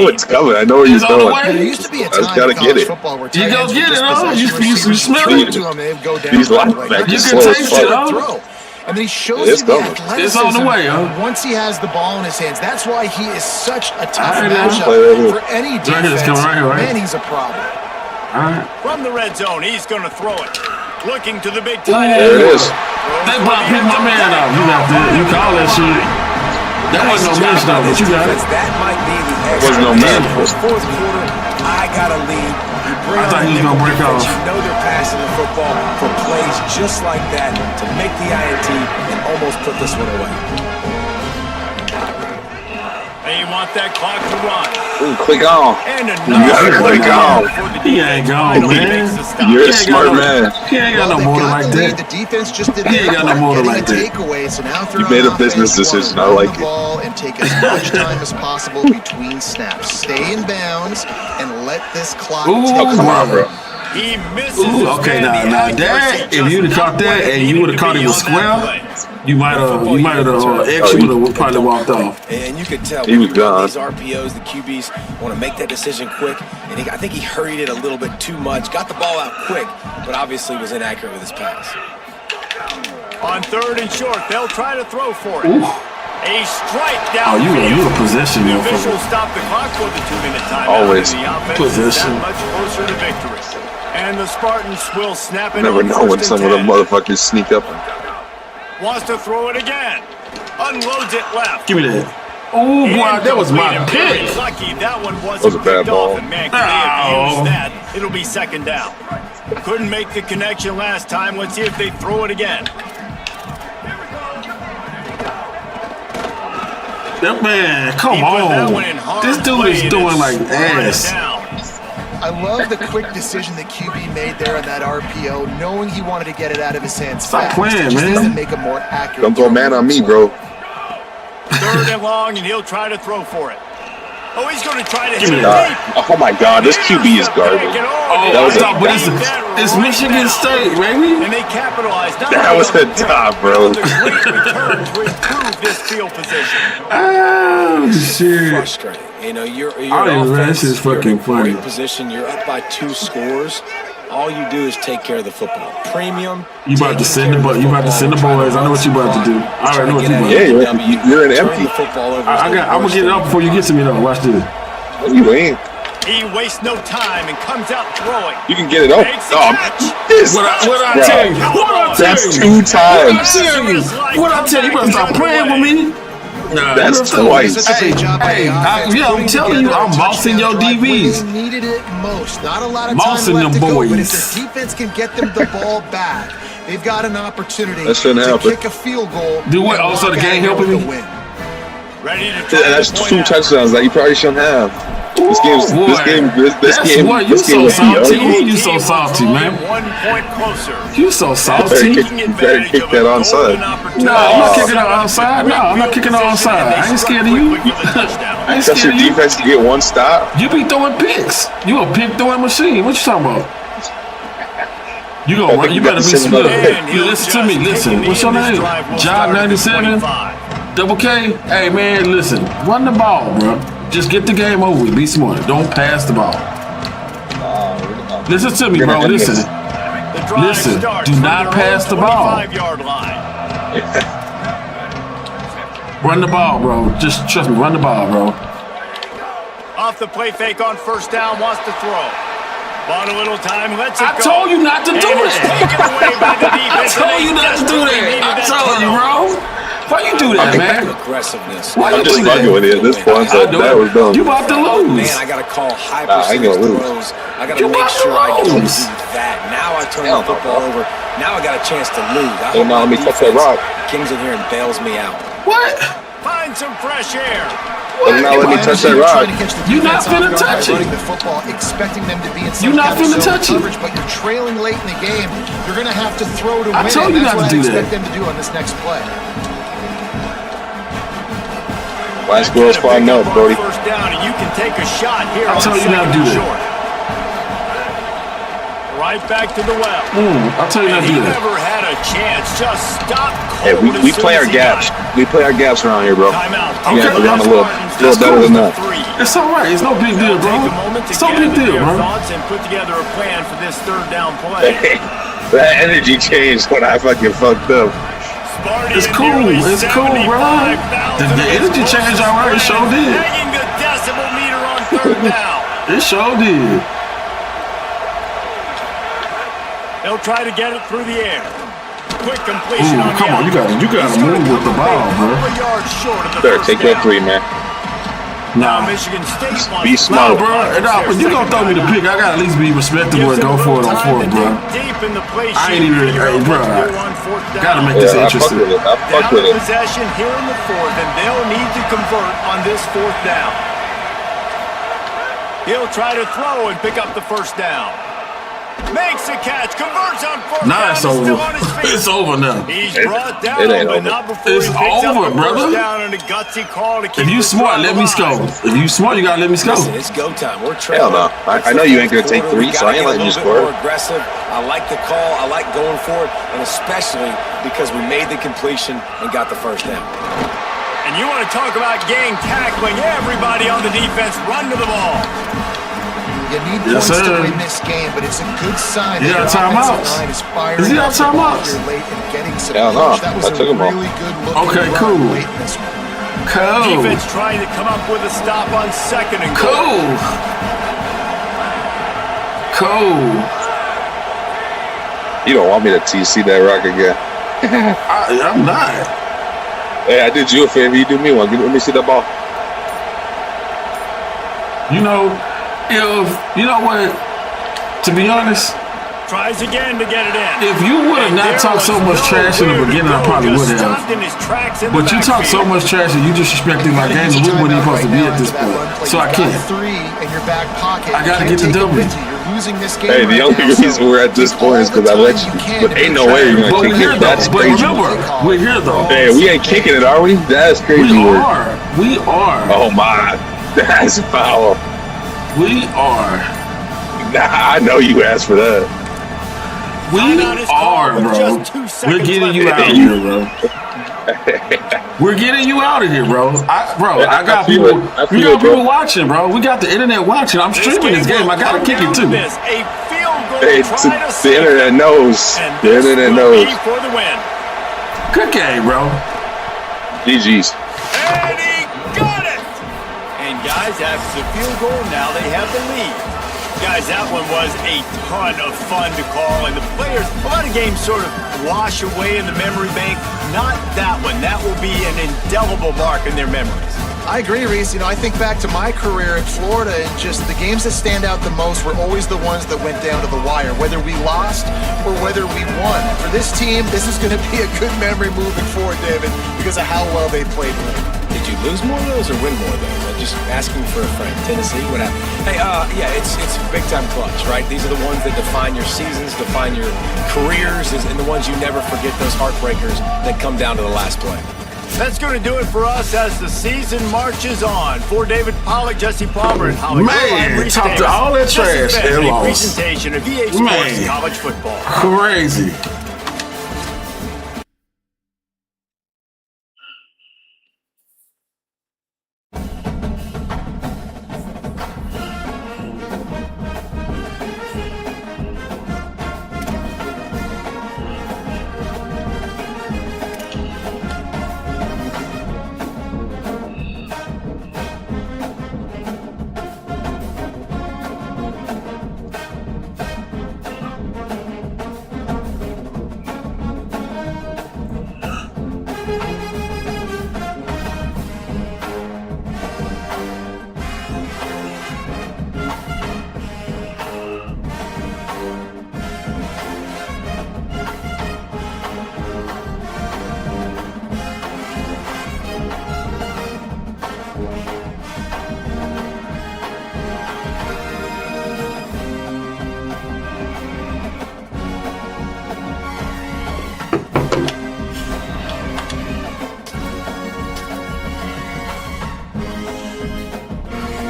nice it's game. coming. I know where It's you're on the going. way. There used to be a I just time gotta in get college it. football where You tight go ends get would it, just huh? possession You receivers smell throw it? to him, they'd go down These right away. linebackers You slow can as taste fuck. it, huh? Throw. And then he shows It's you the coming. athleticism It's on the way, huh? once he has the ball in his hands. That's why he is such a tough All right, now. matchup Play right here. for any Right here, defense. it's coming right here, right? Man, he's a problem. All right. From the red zone, he's going to throw it. Looking to the big Ooh. tight There end. it is. They blocked pick my man out. You got that. You call that shit. That wasn't no miss though, but you got it. That might be the X. Wasn't no factor. miss. Fourth quarter, I got a lead. You bring I thought on he was a gonna nickel break defense. off. You know they're passing the football for plays just like that to make the INT and almost put this one away. They want that clock to run. Ooh, click on. And You gotta click on. He ain't gone, man. You're He a ain't smart got no- man. He ain't got no They've motor got like the lead. that. The defense just did He ain't got no motor like that. takeaway, so now throw made a on business offense, you decision. wanna I run like the it. ball and take as much time as possible between snaps. Stay in bounds and let this clock Ooh. tick Oh, come on, away. bro. He misses Ooh, his okay, man. now The that accuracy if you'd have just caught not that where it and you needed would have to caught be it with on that square, play. you might have actually would have probably walked off. And you could tell He when was you run gone. these RPOs, the QBs want to make that decision quick. And I think he hurried it a little bit too much. Got the ball out quick, but obviously was inaccurate with his pass. On third and short, they'll try to throw for it. Ooh. A strike Oh, down. you a possession The motherfucker. officials stop the clock for the 2-minute timeout. Always. And the offense Possession. is that much closer to victory. And the Spartans will snap it Never on know first when and some of them 10. motherfuckers sneak up. Wants to throw it again. Unloads it left. Give me that. Oh boy, that was my Very pick. lucky that one wasn't That was a bad picked ball. off, and man, could they have Ow. used that? It'll be second down. Couldn't make the connection last time. Let's see if they throw it again. That man, come He put that one in on. hard This dude play is and doing it's like slowing it ass. down. I love the quick decision that QB made there on that RPO, knowing he wanted to get it out of his hands Stop fast. playing, It just man. needs to make a more accurate Don't go throw man on me, moving bro. Third and long, and he'll try to throw for it. Oh, he's going to try to hit me it that. deep. Oh my God, this QB is garbage. Oh, That was a- but it's Michigan State, baby. And they capitalized. Not That only was on the a pick, top, but bro. on the great return to improve this field position. Oh shit. Frustrating. You know, you're Oh, an yeah, man, offense, this is you're in fucking a great funny. position. You're up by 2 scores. All you do is take care of the football. Premium. You about to send the you about to send the boys. I know what you about to do. I already know what you about Yeah, to do. you're an empty. I'm gonna get it up before you get to me though. Watch this. You ain't. He wastes no time and comes out throwing. You can get it up. Makes the Oh, catch. this. What I Bro. tell you? What I tell That's you? 2 What I times. tell you? What I tell you? You better stop playing with me. Nah, That's you know what I'm twice. Such a Hey, great job by hey, the offense, yeah, I'm putting telling you, together a I'm bossing your touchdown drive when DBs. they needed it most. Not a lot of Bossing time left them to go, but boys. if the defense can get them the ball back, they've got an opportunity That shouldn't to happen. kick a field goal. Do what? and Oh, so walk the out game of here helping with me? the win. Ready to try Yeah, that's to point 2 out. touchdowns that you probably shouldn't have. This game's Boy, this game what, you this game so was salty. ugly. You so salty, man. 1 point closer. You so salty. You better kick that onside. No, I'm not kicking her outside. No, I'm not kicking her outside. I ain't scared of you. I ain't That's your scared of you. defense to get 1 stop. You be throwing picks. You a pick throwing machine. What you talking about? You I gonna run? think You you got better to be send him smooth. another And pick. he'll Listen to me. just Listen. take it What's in. your This name? drive will John start at the 97. 25. Double K. Hey man, listen. Run the ball, bro. Just get the game over with. Be smart. Don't pass the ball. Listen to me, bro. Listen. The drive Listen, starts do from not their pass own the ball. 25-yard line. Run the ball, bro. Just trust me. Run the ball, bro. Off the play fake on first down, wants to throw. Bought a little time, lets it I go. told you not to do And it's that. taken away by the I defense. told you not to do that. I told you, bro. Why you do that, man? Aggressiveness. Why I'm you just do that? fucking with you at this point. I So do that was it. dumb. You about to Oh, lose. man, I got to call high Nah, I ain't percentage gonna lose. throws. I got You to make about to sure I don't lose. do that. Now I turn Hell the no, football bro. over. Now I got a chance to lose. I Hey, hope now my let me touch that defense rock. Kings in here and bails me out. What? Find some fresh air. Hey, now let me touch that rock. You not finna touch it. Running the football, expecting them to be in You some not kind of finna zone touch it. coverage, but you're trailing late in the game. You're going to have to throw to I win. told and you that's not what to I do expect that. them to do on this next play. Last girl's Trying to flying pick up, on Brody. First down, and you can take a shot here I on told you not to second do and that. short. Right back to the well. I tell you not And to he do that. never had a chance. Just stop Hey, cold we as soon play as our he got gaps. it. We play our gaps around here, bro. Timeout. You have to run a little That's better cool. than that. It's all right. It's no big deal, They'll bro. take a moment to It's no gather big deal, their bro. thoughts and put together a plan for this third down play. That energy changed when I fucking fucked up. Sparty It's and cool. nearly It's cool, bro. 75,000 The energy changed all right. It sure did. Hanging the decibel meter on third down. It sure did. They'll try to get it through the air. Quick completion Ooh, on come on. You gotta He's gonna move with the come ball, up a bro. couple of yards short of the Better first take down. that three, man. Now Nah. Michigan State wants Be to smart. Nah, bro. Nah, but you gonna throw me the pick. I gotta at least be respectable and go for it on fourth, bro. Deep in the play I ain't sheet, even- figure hey, out bro, what to do on fourth down. Gotta make this Yeah, I fuck interesting. with it. I fuck Down with in it. possession here in the fourth, and they'll need to convert on this fourth down. He'll try to throw and pick up the first down. Makes a catch, converts on fourth Nah, down. it's He's still over. on his feet. It's over now. He's It- brought down, it ain't but over. not before It's he picks over, up the brother. first down and a gutsy call to keep If you the smart, drive let me alive. score. If you smart, you gotta let me score. Listen, it's go time. We're Hell trailing. no. I know you ain't gonna take three, so I ain't letting you A score. little bit more aggressive. I like the call. I like going for it, and especially because we made the completion and got the first down. And you want to talk about gang tackling, everybody on the defense run to the ball. You need Yes, points sir. to win this game, but it's a good sign He that your got timeouts. offensive line is firing Is he got off the ball timeouts? here late and getting some Hell no. push. That was I a took 'em all. really good looking Okay, run cool. late in this one. Cool. Defense trying to come up with a stop on second and goal. Cool. Cool. You don't want me to TC that rock again. I'm not. Hey, I did you a favor. You do me one. Let me see that ball. You know, if you know what, to be honest, Tries again to get it in. if you would have And not there talked so was much trash in the nowhere to beginning, I go, probably just would have. stopped in his tracks in the But you talk so backfield. much trash and you disrespecting my game, and we wouldn't even supposed to be at this point. So I can't. Three in your back pocket. I gotta You get the can't take it W. with you. You're losing this game Hey, the right only now, reason so we're at this take point is all the because I let time you. can But to ain't be no way you're But gonna we're kick here it. though. That's But crazy. remember, we're here though. Hey, we ain't kicking it, are we? That's crazy We work. are. We are. Oh my, that's foul. We are. Nah, I know you asked for that. We Timeout is are, called with bro. just 2 We're seconds getting left. you out of here, bro. We're getting you out of here, bro. I got I feel people. it. I We feel got it, bro. people watching, bro. We got the internet watching. I'm streaming this game. I gotta will kick come it down too. to this. A field goal Hey, try to the save internet it. knows. And The this internet will knows. be for the win. Good game, bro. GG's. And he got it! And guys, after the field goal, now they have the lead. Guys, that one was a ton of fun to call, and the players, a lot of games sort of wash away in the memory bank. Not that one. That will be an indelible mark in their memories. I agree, Reese. I think back to my career in Florida, and just the games that stand out the most were always the ones that went down to the wire, whether we lost or whether we won. For this team, this is going to be a good memory moving forward, David, because of how well they played late. Did you lose more of those or win more of those? I'm just asking for a friend. Tennessee, what happened? Hey, yeah, it's big time clutch, right? These are the ones that define your seasons, define your careers, and the ones you never forget. Those heartbreakers that come down to the last play. That's going to do it for us as the season marches on. For David Pollack, Jesse Palmer, and Holly Man, Reese talk to Davis, all that this trash has been and a lost. presentation of EA Sports Man. College Football. Crazy.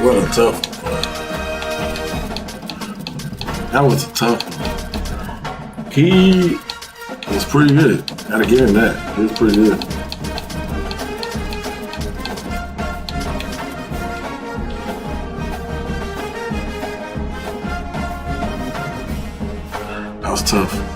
What a tough one. That was a tough one. He was pretty good. Gotta give him that. He was pretty good. That was tough.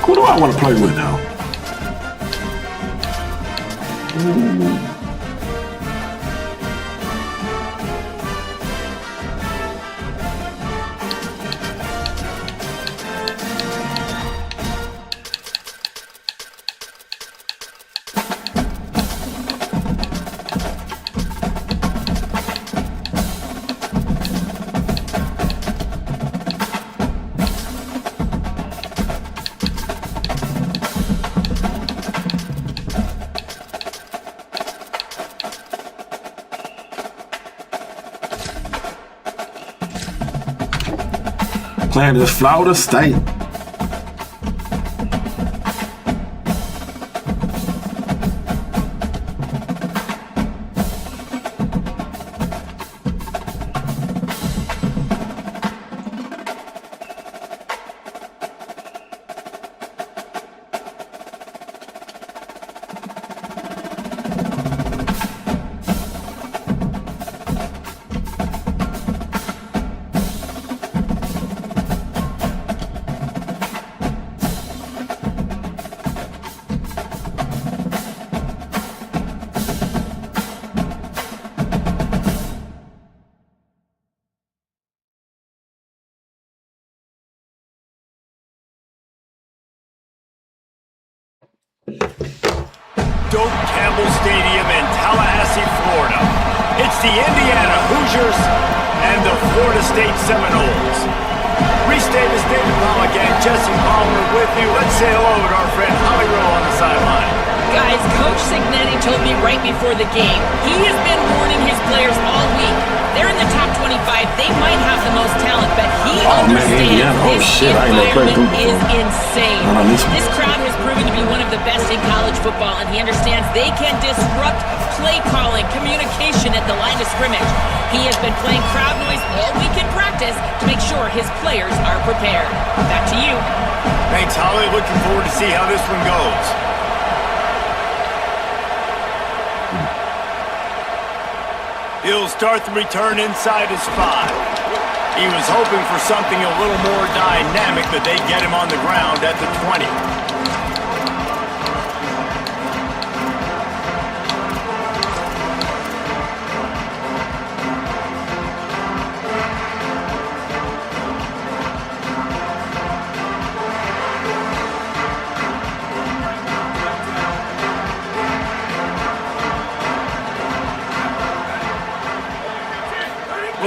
Who do I want to play with now? Playing this Florida State. Doak Campbell Stadium in Tallahassee, Florida. It's the Indiana Hoosiers and the Florida State Seminoles. Reese Davis, David Pollack, and Jesse Palmer with you. Let's say hello to our friend Holly Rowe on the sideline. Guys, Coach Cignetti told me right before the game, he has been warning his players all week. They're in the top 25. They might have the most talent, but he understands Indiana. Oh, this shit, I ain't never played environment them is before. insane. Not on this one. This crowd has proven to be one of the best in college football, and he understands they can disrupt play calling, communication at the line of scrimmage. He has been playing crowd noise all week in practice to make sure his players are prepared. Back to you. Thanks, Holly. Looking forward to see how this one goes. He'll start the return inside his 5. He was hoping for something a little more dynamic, but they get him on the ground at the 20.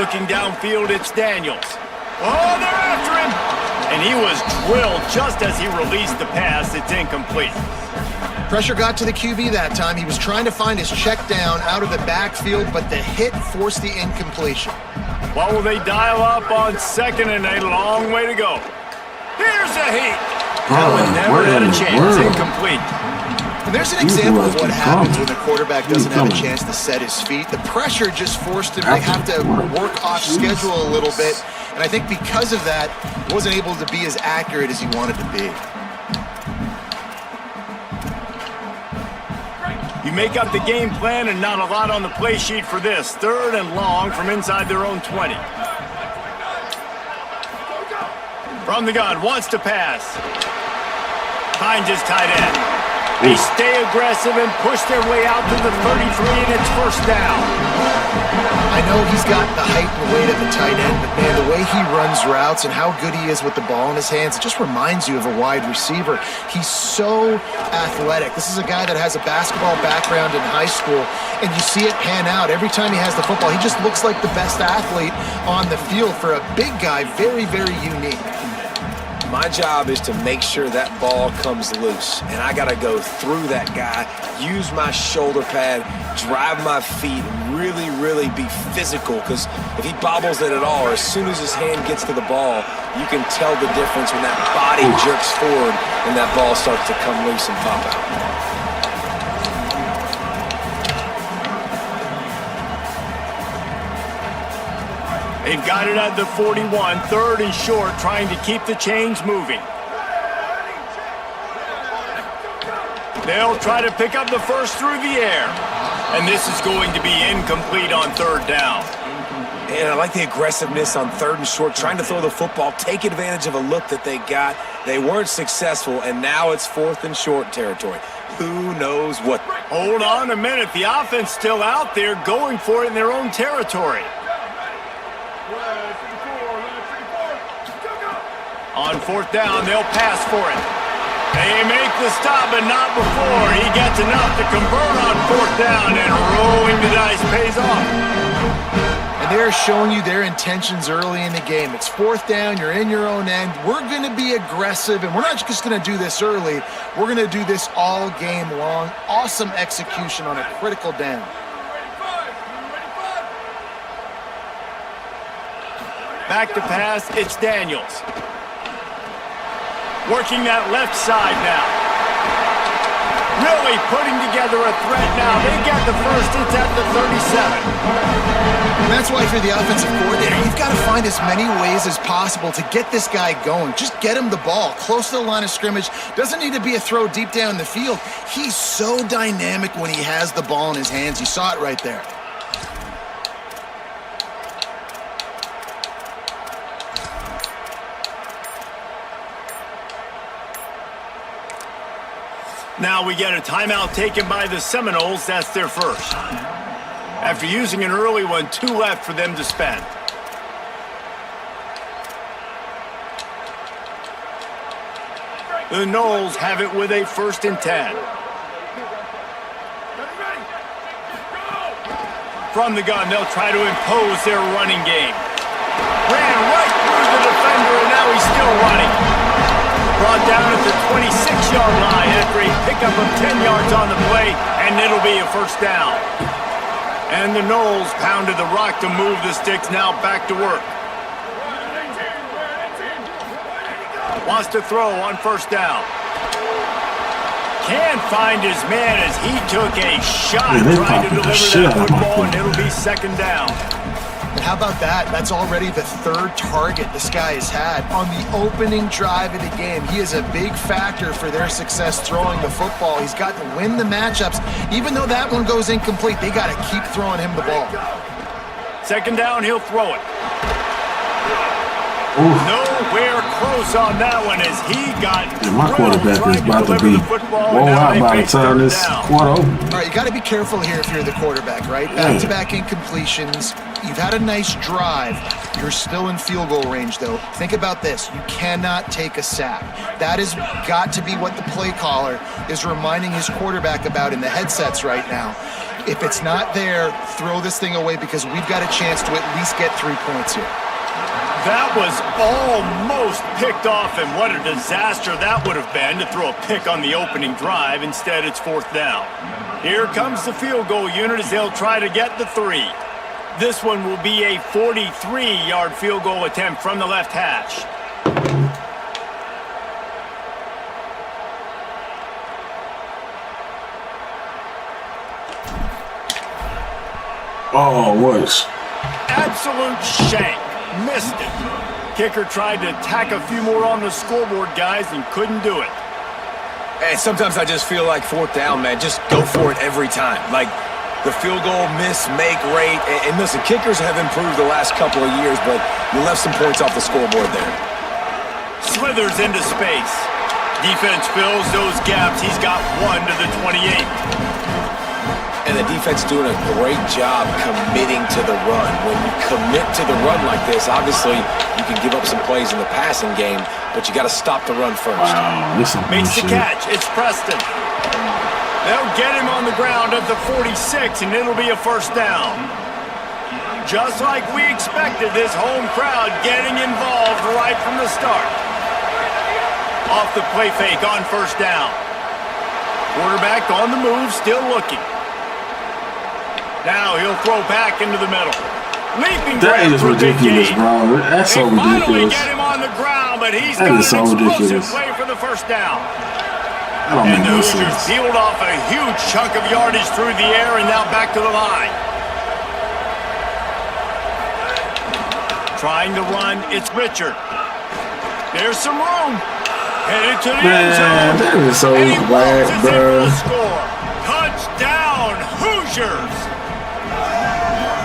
looking downfield, it's Daniels. Oh, they're after him! And he was drilled just as he released the pass. It's incomplete. Pressure got to the QB that time. He was trying to find his check down out of the backfield, but the hit forced the incompletion. What will they dial up on 2nd and a long way to go? Here's a heat. That one never had a chance. Incomplete. And there's an example of what happens when the quarterback doesn't have a chance to set his feet. The pressure just forced him to have to work off schedule a little bit. And I think because of that, he wasn't able to be as accurate as he wanted to be. You make up the game plan and not a lot on the play sheet for this. 3rd and long from inside their own 20. From the gun, wants to pass. Finds his tight end. They stay aggressive and push their way out to the 33, and it's 1st down. I know he's got the height and weight of a tight end, but man, the way he runs routes and how good he is with the ball in his hands, it just reminds you of a wide receiver. He's so athletic. This is a guy that has a basketball background in high school, and you see it pan out. Every time he has the football, he just looks like the best athlete on the field. For a big guy, very, very unique. My job is to make sure that ball comes loose, and I got to go through that guy, use my shoulder pad, drive my feet, really, really be physical, because if he bobbles it at all, or as soon as his hand gets to the ball, you can tell the difference when that body jerks forward and that ball starts to come loose and pop out. They've got it at the 41, 3rd and short, trying to keep the chains moving. They'll try to pick up the first through the air. And this is going to be incomplete on 3rd down. And I like the aggressiveness on 3rd and short, trying to throw the football, take advantage of a look that they got. They weren't successful, and now it's 4th and short territory. Who knows what? Hold on a minute. The offense still out there going for it in their own territory. On 4th down, they'll pass for it. They make the stop, but not before. He gets enough to convert on 4th down, and rolling the dice pays off. And they're showing you their intentions early in the game. It's 4th down, you're in your own end. We're going to be aggressive, and we're not just going to do this early. We're going to do this all game long. Awesome execution on a critical down. Back to pass, it's Daniels. Working that left side now. Really putting together a threat now. They get the first, it's at the 37. And that's why if you're the offensive coordinator, you've got to find as many ways as possible to get this guy going. Just get him the ball close to the line of scrimmage. Doesn't need to be a throw deep down the field. He's so dynamic when he has the ball in his hands. You saw it right there. Now we get a timeout taken by the Seminoles. That's their first. After using an early one, 2 left for them to spend. The Noles have it with a 1st and 10. From the gun, they'll try to impose their running game. Ran right through the defender, and now he's still running. Brought down at the 26-yard line after a pickup of 10 yards on the play, and it'll be a 1st down. And the Noles pounded the rock to move the sticks, now back to work. Wants to throw on 1st down. Can't find his man as he took a shot trying to deliver that football, and it'll be 2nd down. And how about that? That's already the 3rd target this guy has had on the opening drive of the game. He is a big factor for their success throwing the football. He's got to win the matchups. Even though that one goes incomplete, they got to keep throwing him the ball. 2nd down, he'll throw it. Nowhere close on that one as he got my quarterback is about to be rolled out by the time this quarter over. All right, you got to be careful here if you're the quarterback, right? Back-to-back incompletions. You've had a nice drive. You're still in field goal range, though. Think about this. You cannot take a sack. That has got to be what the play caller is reminding his quarterback about in the headsets right now. If it's not there, throw this thing away because we've got a chance to at least get 3 points here. That was almost picked off, and what a disaster that would have been to throw a pick on the opening drive. Instead, it's 4th down. Here comes the field goal unit as they'll try to get the 3. This one will be a 43-yard field goal attempt from the left hash. Oh, what? Absolute shank. Missed it. Kicker tried to tack a few more on the scoreboard, guys, and couldn't do it. And sometimes I just feel like 4th down, man. Just go for it every time. Like the field goal miss-make rate. And listen, kickers have improved the last couple of years, but you left some points off the scoreboard there. Slithers into space. Defense fills those gaps. He's got 1 to the 28. And the defense doing a great job committing to the run. When you commit to the run like this, obviously you can give up some plays in the passing game, but you got to stop the run first. Wow, this is Makes the bullshit. catch. It's Preston. They'll get him on the ground at the 46, and it'll be a 1st down. Just like we expected, this home crowd getting involved right from the start. Off the play fake on 1st down. Quarterback on the move, still looking. Now he'll throw back into the middle. Leaping That grab is for a big ridiculous, gain. bro. That's so They finally ridiculous. get him on the ground, but he's That got is an so explosive ridiculous. play for the 1st down. That don't And make the no Hoosiers sense. peeled off a huge chunk of yardage through the air and now back to the line. Trying to run, it's Richard. There's some room. Headed to the end zone. Man, that is so And he whack, waltzes in for bro. the score. Touchdown, Hoosiers!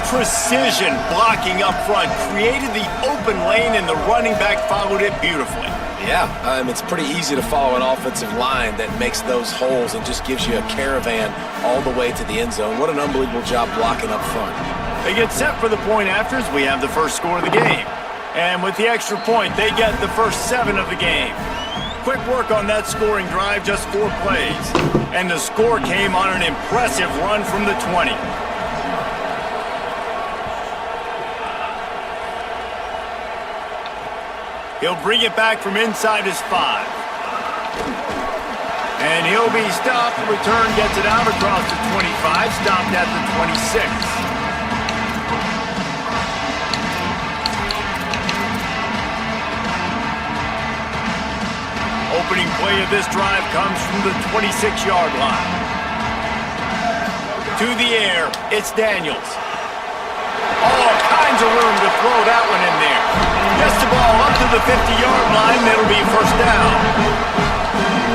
Precision blocking up front created the open lane, and the running back followed it beautifully. Yeah, it's pretty easy to follow an offensive line that makes those holes and just gives you a caravan all the way to the end zone. What an unbelievable job blocking up front. They get set for the point afters. We have the first score of the game. And with the extra point, they get the first 7 of the game. Quick work on that scoring drive, just 4 plays. And the score came on an impressive run from the 20. He'll bring it back from inside his 5. And he'll be stopped. The return gets it out across the 25, stopped at the 26. Opening play of this drive comes from the 26-yard line. To the air, it's Daniels. All kinds of room to throw that one in there. Gets the ball up to the 50-yard line. That'll be 1st down.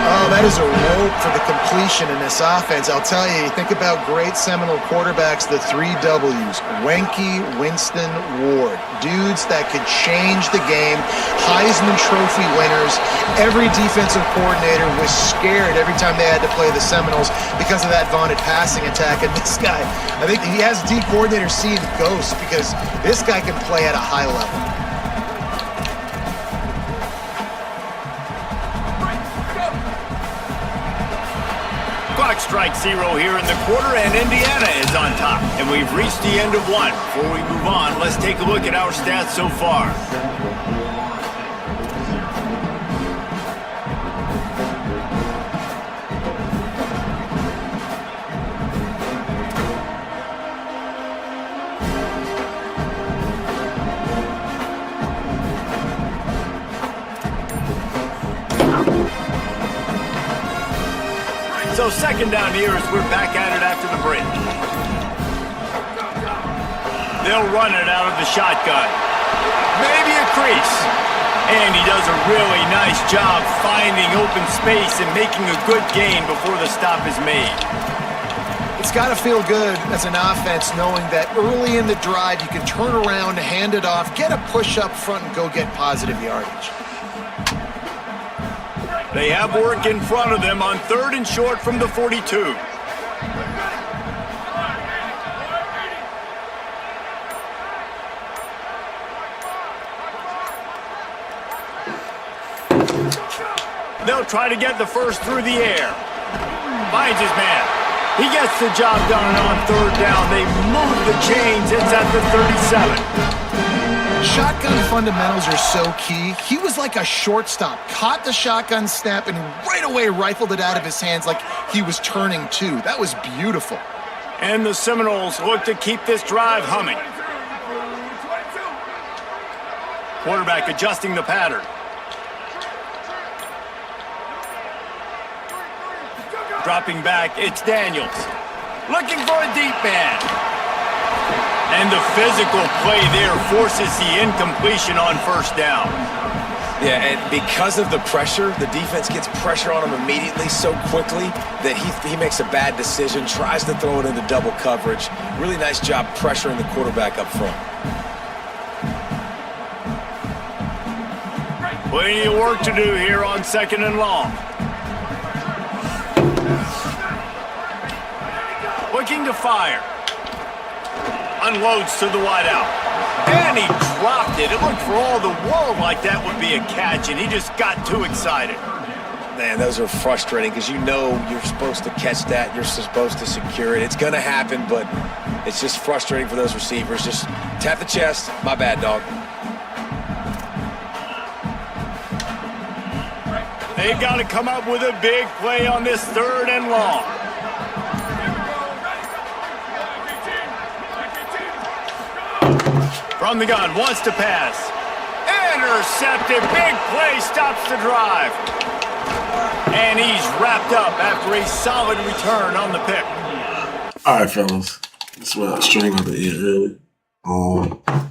Oh, that is a rope for the completion in this offense. I'll tell you, think about great Seminole quarterbacks, the 3 W's. Wenke, Winston, Ward. Dudes that could change the game. Heisman Trophy winners. Every defensive coordinator was scared every time they had to play the Seminoles because of that vaunted passing attack. And this guy, I think he has D coordinator seeing ghosts because this guy can play at a high level. Clock strikes 0 here in the quarter, and Indiana is on top. And we've reached the end of 1. Before we move on, let's take a look at our stats so far. So 2nd down here as we're back at it after the break. They'll run it out of the shotgun. Maybe a crease. And he does a really nice job finding open space and making a good gain before the stop is made. It's got to feel good as an offense knowing that early in the drive you can turn around, hand it off, get a push up front, and go get positive yardage. They have work in front of them on 3rd and short from the 42. They'll try to get the first through the air. Finds his man. He gets the job done on third down. They move the chains. It's at the 37. Shotgun fundamentals are so key. He was like a shortstop, caught the shotgun snap, and right away rifled it out of his hands like he was turning two. That was beautiful. And the Seminoles look to keep this drive humming. Quarterback adjusting the pattern. Dropping back, it's Daniels. Looking for a deep man. And the physical play there forces the incompletion on first down. Yeah, and because of the pressure, the defense gets pressure on him immediately so quickly that he makes a bad decision, tries to throw it into double coverage. Really nice job pressuring the quarterback up front. Plenty of work to do here on 2nd and long. Looking to fire. Unloads to the wideout. And he dropped it. It looked for all the world like that would be a catch, and he just got too excited. Man, those are frustrating because you know you're supposed to catch that. You're supposed to secure it. It's going to happen, but it's just frustrating for those receivers. Just tap the chest. My bad, dog. They've got to come up with a big play on this 3rd and long. From the gun, wants to pass. Intercepted, big play, stops the drive. And he's wrapped up after a solid return on the pick. All right, fellas. That's why I string on the end early.